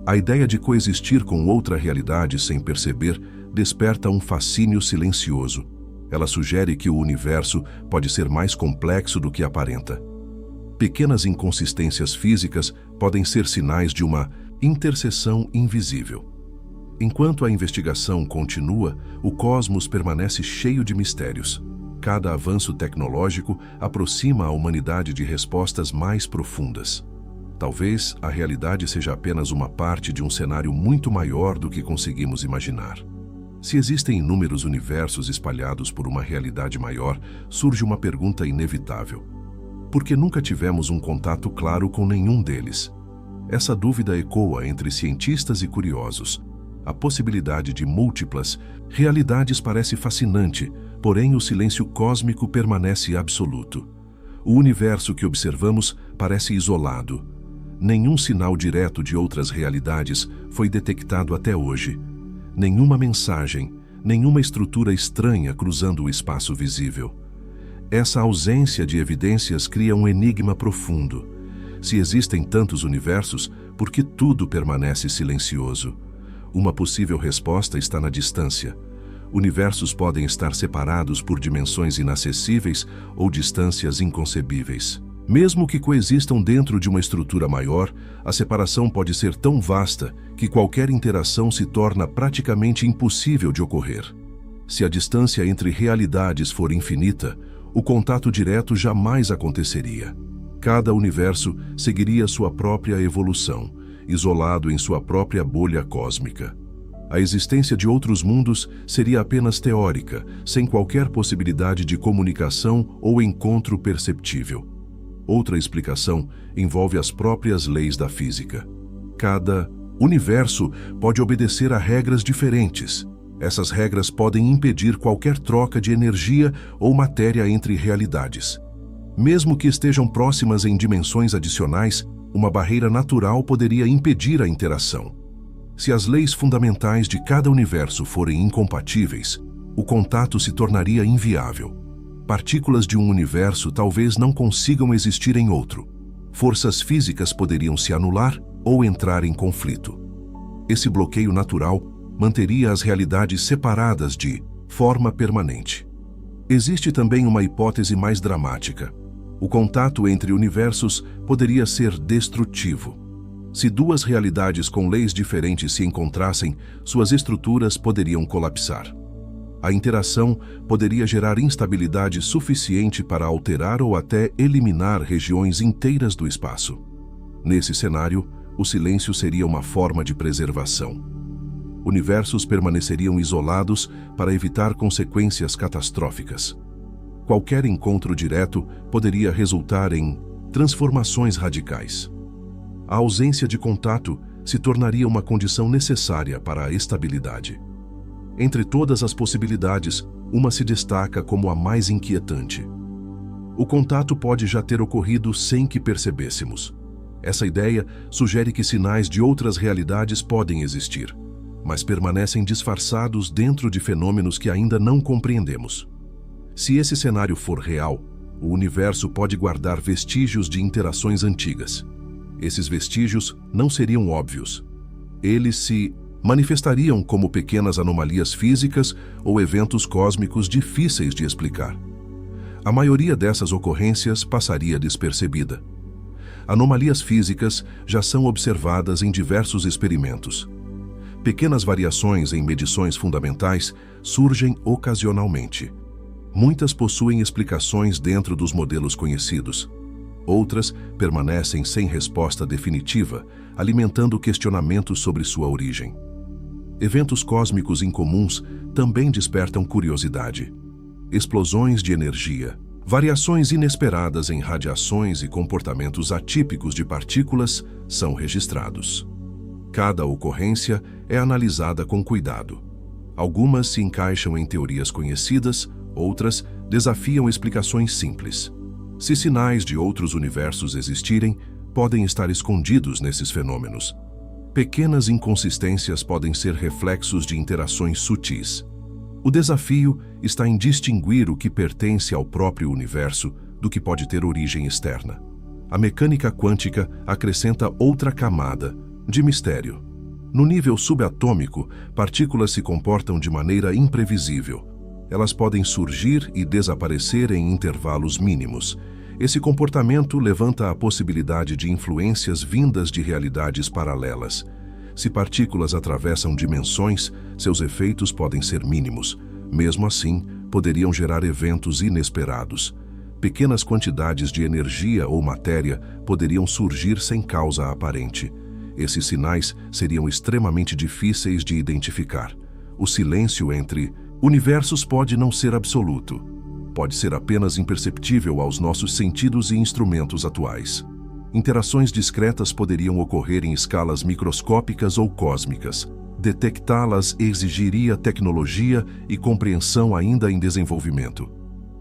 A ideia de coexistir com outra realidade sem perceber desperta um fascínio silencioso. Ela sugere que o universo pode ser mais complexo do que aparenta. Pequenas inconsistências físicas podem ser sinais de uma interseção invisível. Enquanto a investigação continua, o cosmos permanece cheio de mistérios. Cada avanço tecnológico aproxima a humanidade de respostas mais profundas. Talvez a realidade seja apenas uma parte de um cenário muito maior do que conseguimos imaginar. Se existem inúmeros universos espalhados por uma realidade maior, surge uma pergunta inevitável: por que nunca tivemos um contato claro com nenhum deles? Essa dúvida ecoa entre cientistas e curiosos. A possibilidade de múltiplas realidades parece fascinante, porém o silêncio cósmico permanece absoluto. O universo que observamos parece isolado. Nenhum sinal direto de outras realidades foi detectado até hoje. Nenhuma mensagem, nenhuma estrutura estranha cruzando o espaço visível. Essa ausência de evidências cria um enigma profundo. Se existem tantos universos, por que tudo permanece silencioso? Uma possível resposta está na distância. Universos podem estar separados por dimensões inacessíveis ou distâncias inconcebíveis. Mesmo que coexistam dentro de uma estrutura maior, a separação pode ser tão vasta que qualquer interação se torna praticamente impossível de ocorrer. Se a distância entre realidades for infinita, o contato direto jamais aconteceria. Cada universo seguiria sua própria evolução, isolado em sua própria bolha cósmica. A existência de outros mundos seria apenas teórica, sem qualquer possibilidade de comunicação ou encontro perceptível. Outra explicação envolve as próprias leis da física. Cada universo pode obedecer a regras diferentes. Essas regras podem impedir qualquer troca de energia ou matéria entre realidades. Mesmo que estejam próximas em dimensões adicionais, uma barreira natural poderia impedir a interação. Se as leis fundamentais de cada universo forem incompatíveis, o contato se tornaria inviável. Partículas de um universo talvez não consigam existir em outro. Forças físicas poderiam se anular ou entrar em conflito. Esse bloqueio natural manteria as realidades separadas de forma permanente. Existe também uma hipótese mais dramática. O contato entre universos poderia ser destrutivo. Se duas realidades com leis diferentes se encontrassem, suas estruturas poderiam colapsar. A interação poderia gerar instabilidade suficiente para alterar ou até eliminar regiões inteiras do espaço. Nesse cenário, o silêncio seria uma forma de preservação. Universos permaneceriam isolados para evitar consequências catastróficas. Qualquer encontro direto poderia resultar em transformações radicais. A ausência de contato se tornaria uma condição necessária para a estabilidade. Entre todas as possibilidades, uma se destaca como a mais inquietante. O contato pode já ter ocorrido sem que percebêssemos. Essa ideia sugere que sinais de outras realidades podem existir, mas permanecem disfarçados dentro de fenômenos que ainda não compreendemos. Se esse cenário for real, o universo pode guardar vestígios de interações antigas. Esses vestígios não seriam óbvios. Eles se manifestariam como pequenas anomalias físicas ou eventos cósmicos difíceis de explicar. A maioria dessas ocorrências passaria despercebida. Anomalias físicas já são observadas em diversos experimentos. Pequenas variações em medições fundamentais surgem ocasionalmente. Muitas possuem explicações dentro dos modelos conhecidos. Outras permanecem sem resposta definitiva, alimentando questionamentos sobre sua origem. Eventos cósmicos incomuns também despertam curiosidade. Explosões de energia, Variações inesperadas em radiações e comportamentos atípicos de partículas são registrados. Cada ocorrência é analisada com cuidado. Algumas se encaixam em teorias conhecidas, outras desafiam explicações simples. Se sinais de outros universos existirem, podem estar escondidos nesses fenômenos. Pequenas inconsistências podem ser reflexos de interações sutis. O desafio está em distinguir o que pertence ao próprio universo do que pode ter origem externa. A mecânica quântica acrescenta outra camada de mistério. No nível subatômico, partículas se comportam de maneira imprevisível. Elas podem surgir e desaparecer em intervalos mínimos. Esse comportamento levanta a possibilidade de influências vindas de realidades paralelas. Se partículas atravessam dimensões, seus efeitos podem ser mínimos. Mesmo assim, poderiam gerar eventos inesperados. Pequenas quantidades de energia ou matéria poderiam surgir sem causa aparente. Esses sinais seriam extremamente difíceis de identificar. O silêncio entre universos pode não ser absoluto. Pode ser apenas imperceptível aos nossos sentidos e instrumentos atuais. Interações discretas poderiam ocorrer em escalas microscópicas ou cósmicas. Detectá-las exigiria tecnologia e compreensão ainda em desenvolvimento.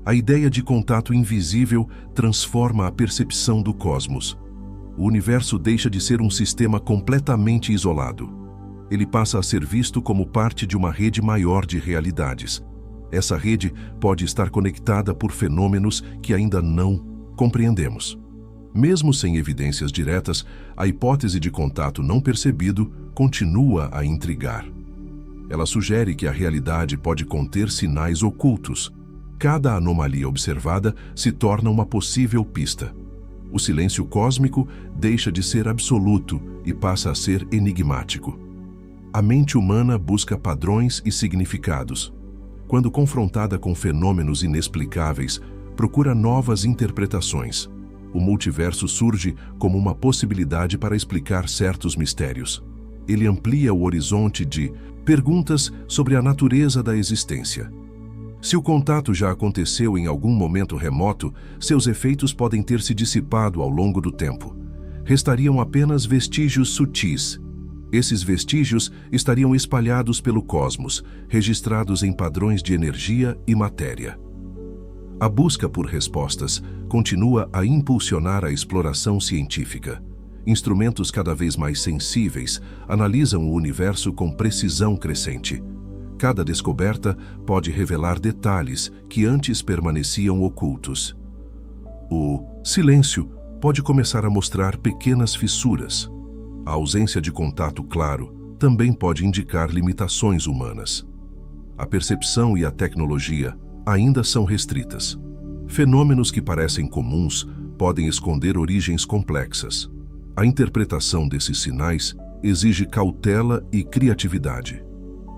A ideia de contato invisível transforma a percepção do cosmos. O universo deixa de ser um sistema completamente isolado. Ele passa a ser visto como parte de uma rede maior de realidades. Essa rede pode estar conectada por fenômenos que ainda não compreendemos. Mesmo sem evidências diretas, a hipótese de contato não percebido continua a intrigar. Ela sugere que a realidade pode conter sinais ocultos. Cada anomalia observada se torna uma possível pista. O silêncio cósmico deixa de ser absoluto e passa a ser enigmático. A mente humana busca padrões e significados. Quando confrontada com fenômenos inexplicáveis, procura novas interpretações. O multiverso surge como uma possibilidade para explicar certos mistérios. Ele amplia o horizonte de perguntas sobre a natureza da existência. Se o contato já aconteceu em algum momento remoto, seus efeitos podem ter se dissipado ao longo do tempo. Restariam apenas vestígios sutis. Esses vestígios estariam espalhados pelo cosmos, registrados em padrões de energia e matéria. A busca por respostas continua a impulsionar a exploração científica. Instrumentos cada vez mais sensíveis analisam o universo com precisão crescente. Cada descoberta pode revelar detalhes que antes permaneciam ocultos. O silêncio pode começar a mostrar pequenas fissuras. A ausência de contato claro também pode indicar limitações humanas. A percepção e a tecnologia ainda são restritas. Fenômenos que parecem comuns podem esconder origens complexas. A interpretação desses sinais exige cautela e criatividade.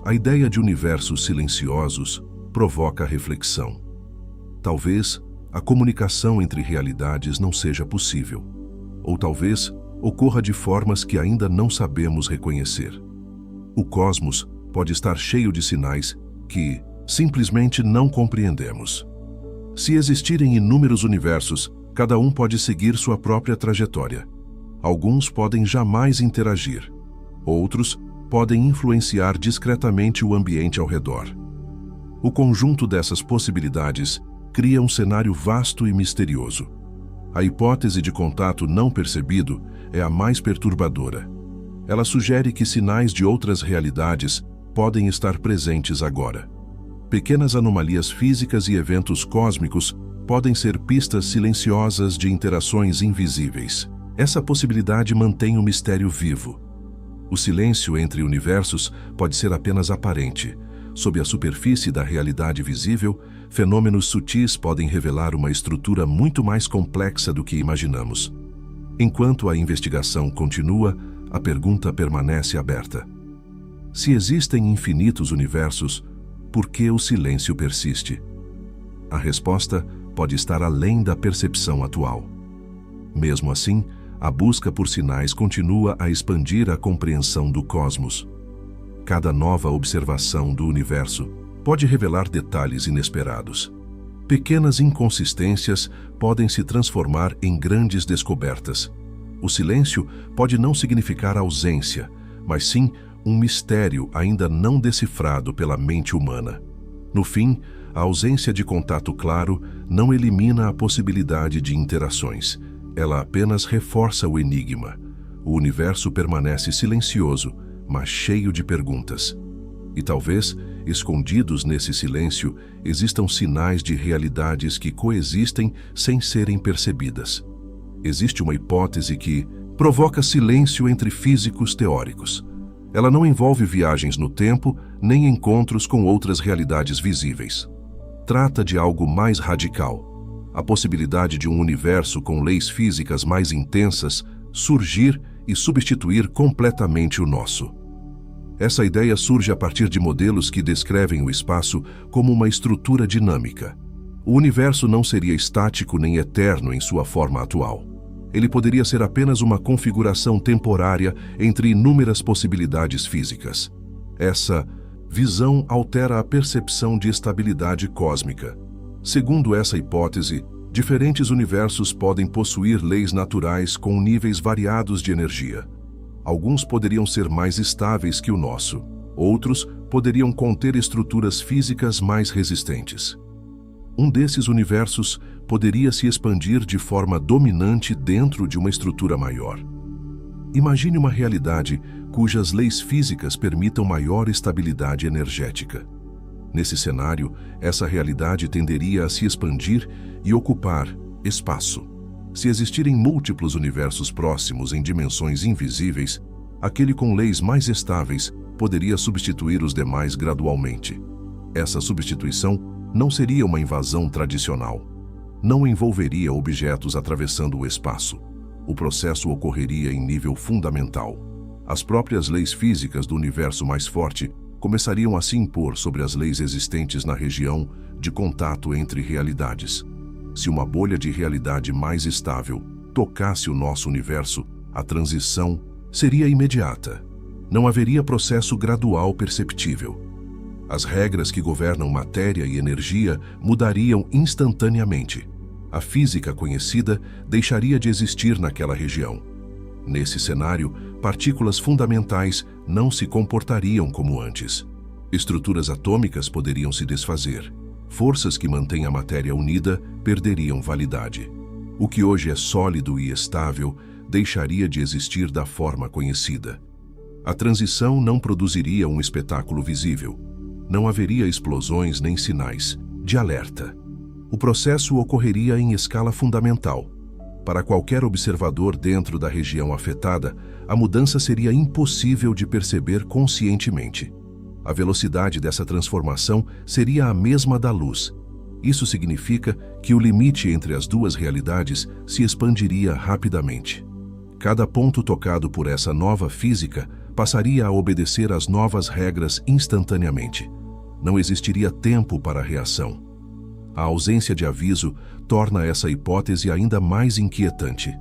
A ideia de universos silenciosos provoca reflexão. Talvez a comunicação entre realidades não seja possível. Ou talvez ocorra de formas que ainda não sabemos reconhecer. O cosmos pode estar cheio de sinais que simplesmente não compreendemos. Se existirem inúmeros universos, cada um pode seguir sua própria trajetória. Alguns podem jamais interagir. Outros podem influenciar discretamente o ambiente ao redor. O conjunto dessas possibilidades cria um cenário vasto e misterioso. A hipótese de contato não percebido é a mais perturbadora. Ela sugere que sinais de outras realidades podem estar presentes agora. Pequenas anomalias físicas e eventos cósmicos podem ser pistas silenciosas de interações invisíveis. Essa possibilidade mantém o mistério vivo. O silêncio entre universos pode ser apenas aparente. Sob a superfície da realidade visível, fenômenos sutis podem revelar uma estrutura muito mais complexa do que imaginamos. Enquanto a investigação continua, a pergunta permanece aberta. Se existem infinitos universos, por que o silêncio persiste? A resposta pode estar além da percepção atual. Mesmo assim, a busca por sinais continua a expandir a compreensão do cosmos. Cada nova observação do universo pode revelar detalhes inesperados. Pequenas inconsistências podem se transformar em grandes descobertas. O silêncio pode não significar ausência, mas sim um mistério ainda não decifrado pela mente humana. No fim, a ausência de contato claro não elimina a possibilidade de interações. Ela apenas reforça o enigma. O universo permanece silencioso, mas cheio de perguntas. E talvez, escondidos nesse silêncio, existam sinais de realidades que coexistem sem serem percebidas. Existe uma hipótese que provoca silêncio entre físicos teóricos. Ela não envolve viagens no tempo, nem encontros com outras realidades visíveis. Trata de algo mais radical: a possibilidade de um universo com leis físicas mais intensas surgir e substituir completamente o nosso. Essa ideia surge a partir de modelos que descrevem o espaço como uma estrutura dinâmica. O universo não seria estático nem eterno em sua forma atual. Ele poderia ser apenas uma configuração temporária entre inúmeras possibilidades físicas. Essa visão altera a percepção de estabilidade cósmica. Segundo essa hipótese, diferentes universos podem possuir leis naturais com níveis variados de energia. Alguns poderiam ser mais estáveis que o nosso. Outros poderiam conter estruturas físicas mais resistentes. Um desses universos poderia se expandir de forma dominante dentro de uma estrutura maior. Imagine uma realidade cujas leis físicas permitam maior estabilidade energética. Nesse cenário, essa realidade tenderia a se expandir e ocupar espaço. Se existirem múltiplos universos próximos em dimensões invisíveis, aquele com leis mais estáveis poderia substituir os demais gradualmente. Essa substituição não seria uma invasão tradicional. Não envolveria objetos atravessando o espaço. O processo ocorreria em nível fundamental. As próprias leis físicas do universo mais forte começariam a se impor sobre as leis existentes na região de contato entre realidades. Se uma bolha de realidade mais estável tocasse o nosso universo, a transição seria imediata. Não haveria processo gradual perceptível. As regras que governam matéria e energia mudariam instantaneamente. A física conhecida deixaria de existir naquela região. Nesse cenário, partículas fundamentais não se comportariam como antes. Estruturas atômicas poderiam se desfazer. Forças que mantêm a matéria unida perderiam validade. O que hoje é sólido e estável deixaria de existir da forma conhecida. A transição não produziria um espetáculo visível. Não haveria explosões nem sinais de alerta. O processo ocorreria em escala fundamental. Para qualquer observador dentro da região afetada, a mudança seria impossível de perceber conscientemente. A velocidade dessa transformação seria a mesma da luz. Isso significa que o limite entre as duas realidades se expandiria rapidamente. Cada ponto tocado por essa nova física passaria a obedecer às novas regras instantaneamente. Não existiria tempo para a reação. A ausência de aviso torna essa hipótese ainda mais inquietante.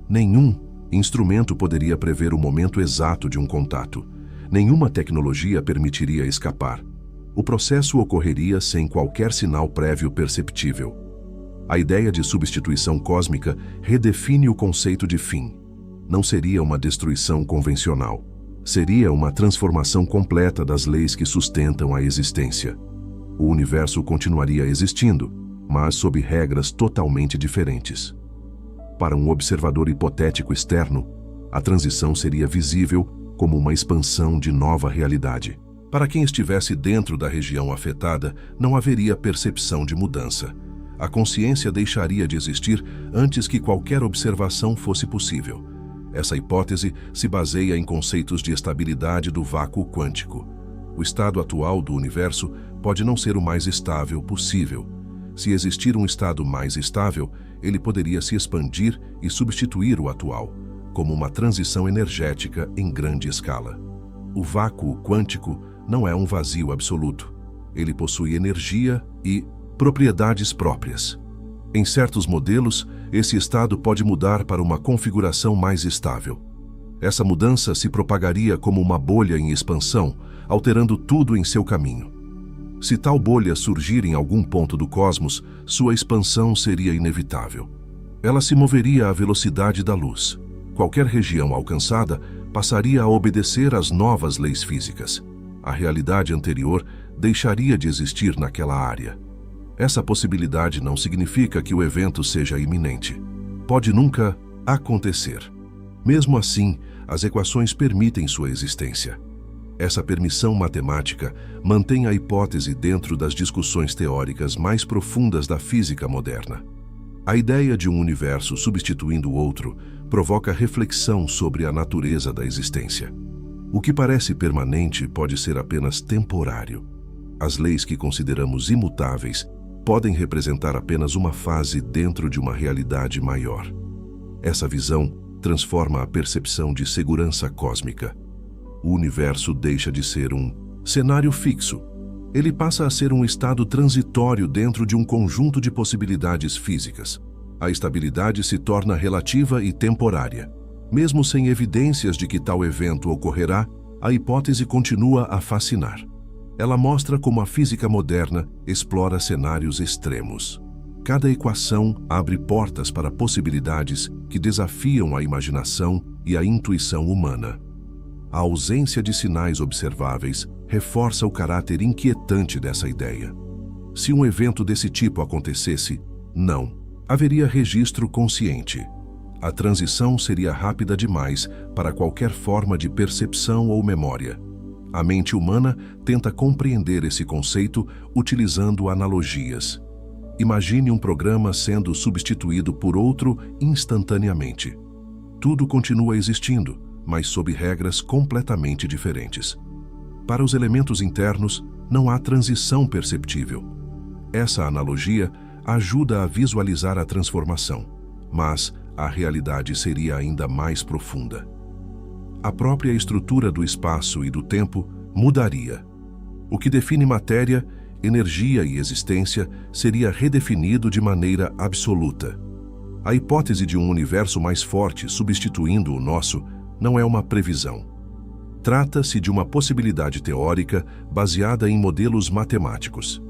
Nenhum instrumento poderia prever o momento exato de um contato. Nenhuma tecnologia permitiria escapar. O processo ocorreria sem qualquer sinal prévio perceptível. A ideia de substituição cósmica redefine o conceito de fim. Não seria uma destruição convencional. Seria uma transformação completa das leis que sustentam a existência. O universo continuaria existindo, mas sob regras totalmente diferentes. Para um observador hipotético externo, a transição seria visível como uma expansão de nova realidade. Para quem estivesse dentro da região afetada, não haveria percepção de mudança. A consciência deixaria de existir antes que qualquer observação fosse possível. Essa hipótese se baseia em conceitos de estabilidade do vácuo quântico. O estado atual do universo pode não ser o mais estável possível. Se existir um estado mais estável, ele poderia se expandir e substituir o atual, como uma transição energética em grande escala. O vácuo quântico não é um vazio absoluto. Ele possui energia e propriedades próprias. Em certos modelos, esse estado pode mudar para uma configuração mais estável. Essa mudança se propagaria como uma bolha em expansão, alterando tudo em seu caminho. Se tal bolha surgir em algum ponto do cosmos, sua expansão seria inevitável. Ela se moveria à velocidade da luz. Qualquer região alcançada passaria a obedecer às novas leis físicas. A realidade anterior deixaria de existir naquela área. Essa possibilidade não significa que o evento seja iminente. Pode nunca acontecer. Mesmo assim, as equações permitem sua existência. Essa permissão matemática mantém a hipótese dentro das discussões teóricas mais profundas da física moderna. A ideia de um universo substituindo o outro provoca reflexão sobre a natureza da existência. O que parece permanente pode ser apenas temporário. As leis que consideramos imutáveis podem representar apenas uma fase dentro de uma realidade maior. Essa visão transforma a percepção de segurança cósmica. O universo deixa de ser um cenário fixo. Ele passa a ser um estado transitório dentro de um conjunto de possibilidades físicas. A estabilidade se torna relativa e temporária. Mesmo sem evidências de que tal evento ocorrerá, a hipótese continua a fascinar. Ela mostra como a física moderna explora cenários extremos. Cada equação abre portas para possibilidades que desafiam a imaginação e a intuição humana. A ausência de sinais observáveis reforça o caráter inquietante dessa ideia. Se um evento desse tipo acontecesse, não haveria registro consciente. A transição seria rápida demais para qualquer forma de percepção ou memória. A mente humana tenta compreender esse conceito utilizando analogias. Imagine um programa sendo substituído por outro instantaneamente. Tudo continua existindo, mas sob regras completamente diferentes. Para os elementos internos, não há transição perceptível. Essa analogia ajuda a visualizar a transformação, mas a realidade seria ainda mais profunda. A própria estrutura do espaço e do tempo mudaria. O que define matéria, energia e existência seria redefinido de maneira absoluta. A hipótese de um universo mais forte substituindo o nosso não é uma previsão. Trata-se de uma possibilidade teórica baseada em modelos matemáticos.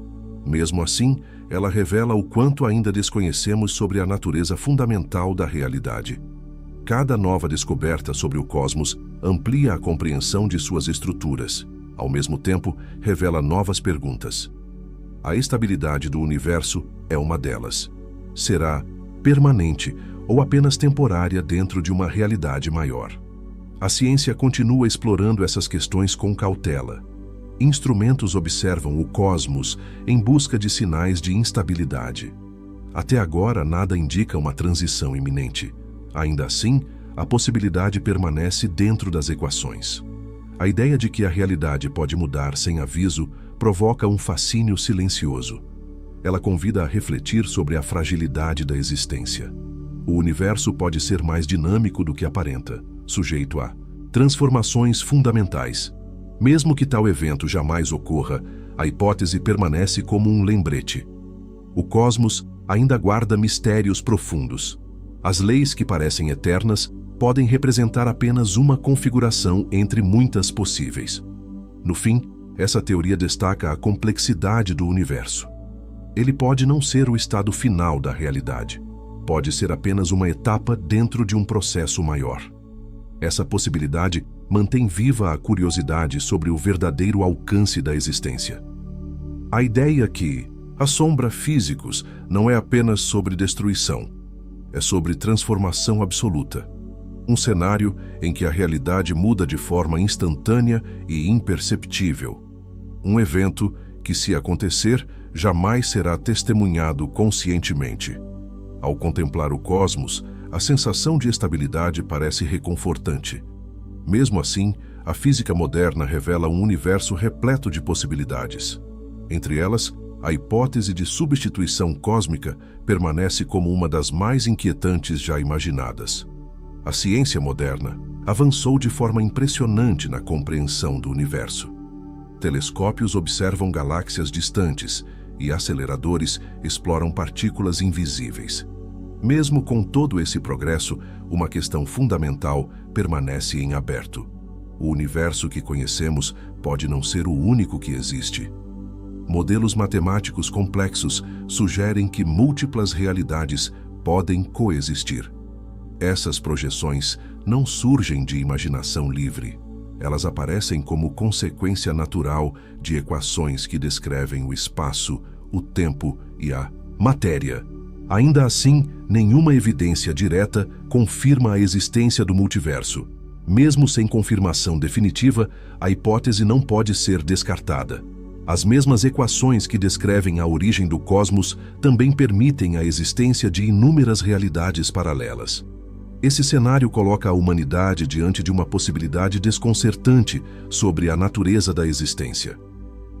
Mesmo assim, ela revela o quanto ainda desconhecemos sobre a natureza fundamental da realidade. Cada nova descoberta sobre o cosmos amplia a compreensão de suas estruturas. Ao mesmo tempo, revela novas perguntas. A estabilidade do universo é uma delas. Será permanente ou apenas temporária dentro de uma realidade maior? A ciência continua explorando essas questões com cautela. Instrumentos observam o cosmos em busca de sinais de instabilidade. Até agora, nada indica uma transição iminente. Ainda assim, a possibilidade permanece dentro das equações. A ideia de que a realidade pode mudar sem aviso provoca um fascínio silencioso. Ela convida a refletir sobre a fragilidade da existência. O universo pode ser mais dinâmico do que aparenta, sujeito a transformações fundamentais. Mesmo que tal evento jamais ocorra, a hipótese permanece como um lembrete. O cosmos ainda guarda mistérios profundos. As leis que parecem eternas podem representar apenas uma configuração entre muitas possíveis. No fim, essa teoria destaca a complexidade do universo. Ele pode não ser o estado final da realidade. Pode ser apenas uma etapa dentro de um processo maior. Essa possibilidade mantém viva a curiosidade sobre o verdadeiro alcance da existência. A ideia que assombra físicos não é apenas sobre destruição, é sobre transformação absoluta. Um cenário em que a realidade muda de forma instantânea e imperceptível. Um evento que, se acontecer, jamais será testemunhado conscientemente. Ao contemplar o cosmos, a sensação de estabilidade parece reconfortante. Mesmo assim, a física moderna revela um universo repleto de possibilidades. Entre elas, a hipótese de substituição cósmica permanece como uma das mais inquietantes já imaginadas. A ciência moderna avançou de forma impressionante na compreensão do universo. Telescópios observam galáxias distantes e aceleradores exploram partículas invisíveis. Mesmo com todo esse progresso, uma questão fundamental permanece em aberto. O universo que conhecemos pode não ser o único que existe. Modelos matemáticos complexos sugerem que múltiplas realidades podem coexistir. Essas projeções não surgem de imaginação livre. Elas aparecem como consequência natural de equações que descrevem o espaço, o tempo e a matéria. Ainda assim, nenhuma evidência direta confirma a existência do multiverso. Mesmo sem confirmação definitiva, a hipótese não pode ser descartada. As mesmas equações que descrevem a origem do cosmos também permitem a existência de inúmeras realidades paralelas. Esse cenário coloca a humanidade diante de uma possibilidade desconcertante sobre a natureza da existência.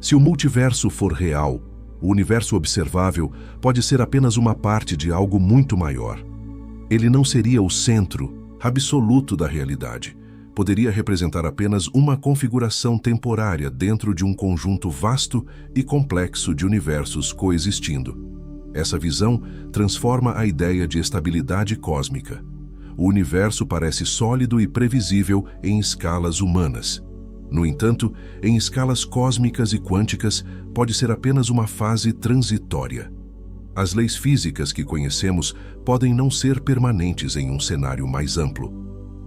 Se o multiverso for real, o universo observável pode ser apenas uma parte de algo muito maior. Ele não seria o centro absoluto da realidade. Poderia representar apenas uma configuração temporária dentro de um conjunto vasto e complexo de universos coexistindo. Essa visão transforma a ideia de estabilidade cósmica. O universo parece sólido e previsível em escalas humanas. No entanto, em escalas cósmicas e quânticas, pode ser apenas uma fase transitória. As leis físicas que conhecemos podem não ser permanentes em um cenário mais amplo.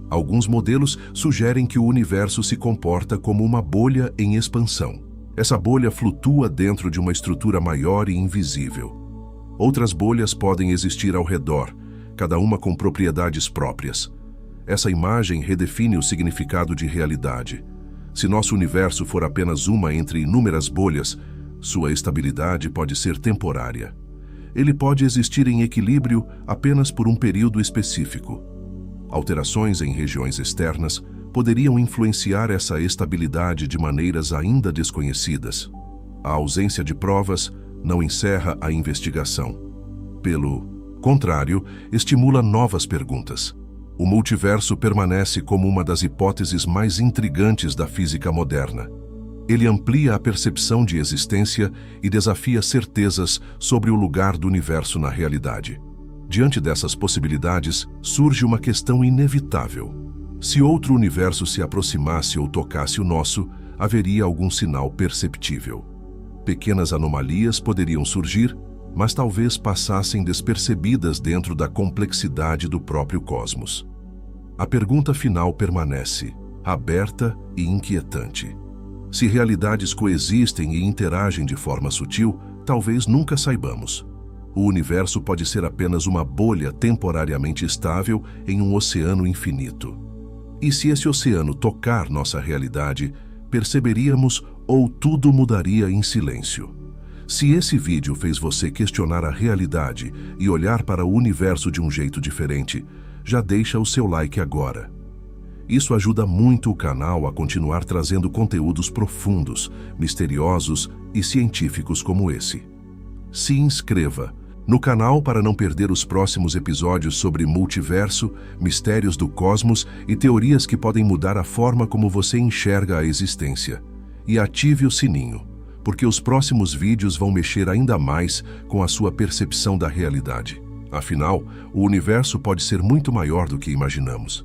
Alguns modelos sugerem que o universo se comporta como uma bolha em expansão. Essa bolha flutua dentro de uma estrutura maior e invisível. Outras bolhas podem existir ao redor, cada uma com propriedades próprias. Essa imagem redefine o significado de realidade. Se nosso universo for apenas uma entre inúmeras bolhas, sua estabilidade pode ser temporária. Ele pode existir em equilíbrio apenas por um período específico. Alterações em regiões externas poderiam influenciar essa estabilidade de maneiras ainda desconhecidas. A ausência de provas não encerra a investigação. Pelo contrário, estimula novas perguntas. O multiverso permanece como uma das hipóteses mais intrigantes da física moderna. Ele amplia a percepção de existência e desafia certezas sobre o lugar do universo na realidade. Diante dessas possibilidades, surge uma questão inevitável. Se outro universo se aproximasse ou tocasse o nosso, haveria algum sinal perceptível. Pequenas anomalias poderiam surgir, mas talvez passassem despercebidas dentro da complexidade do próprio cosmos. A pergunta final permanece, aberta e inquietante. Se realidades coexistem e interagem de forma sutil, talvez nunca saibamos. O universo pode ser apenas uma bolha temporariamente estável em um oceano infinito. E se esse oceano tocar nossa realidade, perceberíamos ou tudo mudaria em silêncio? Se esse vídeo fez você questionar a realidade e olhar para o universo de um jeito diferente, já deixa o seu like agora. Isso ajuda muito o canal a continuar trazendo conteúdos profundos, misteriosos e científicos como esse. Se inscreva no canal para não perder os próximos episódios sobre multiverso, mistérios do cosmos e teorias que podem mudar a forma como você enxerga a existência. E ative o sininho, porque os próximos vídeos vão mexer ainda mais com a sua percepção da realidade. Afinal, o universo pode ser muito maior do que imaginamos.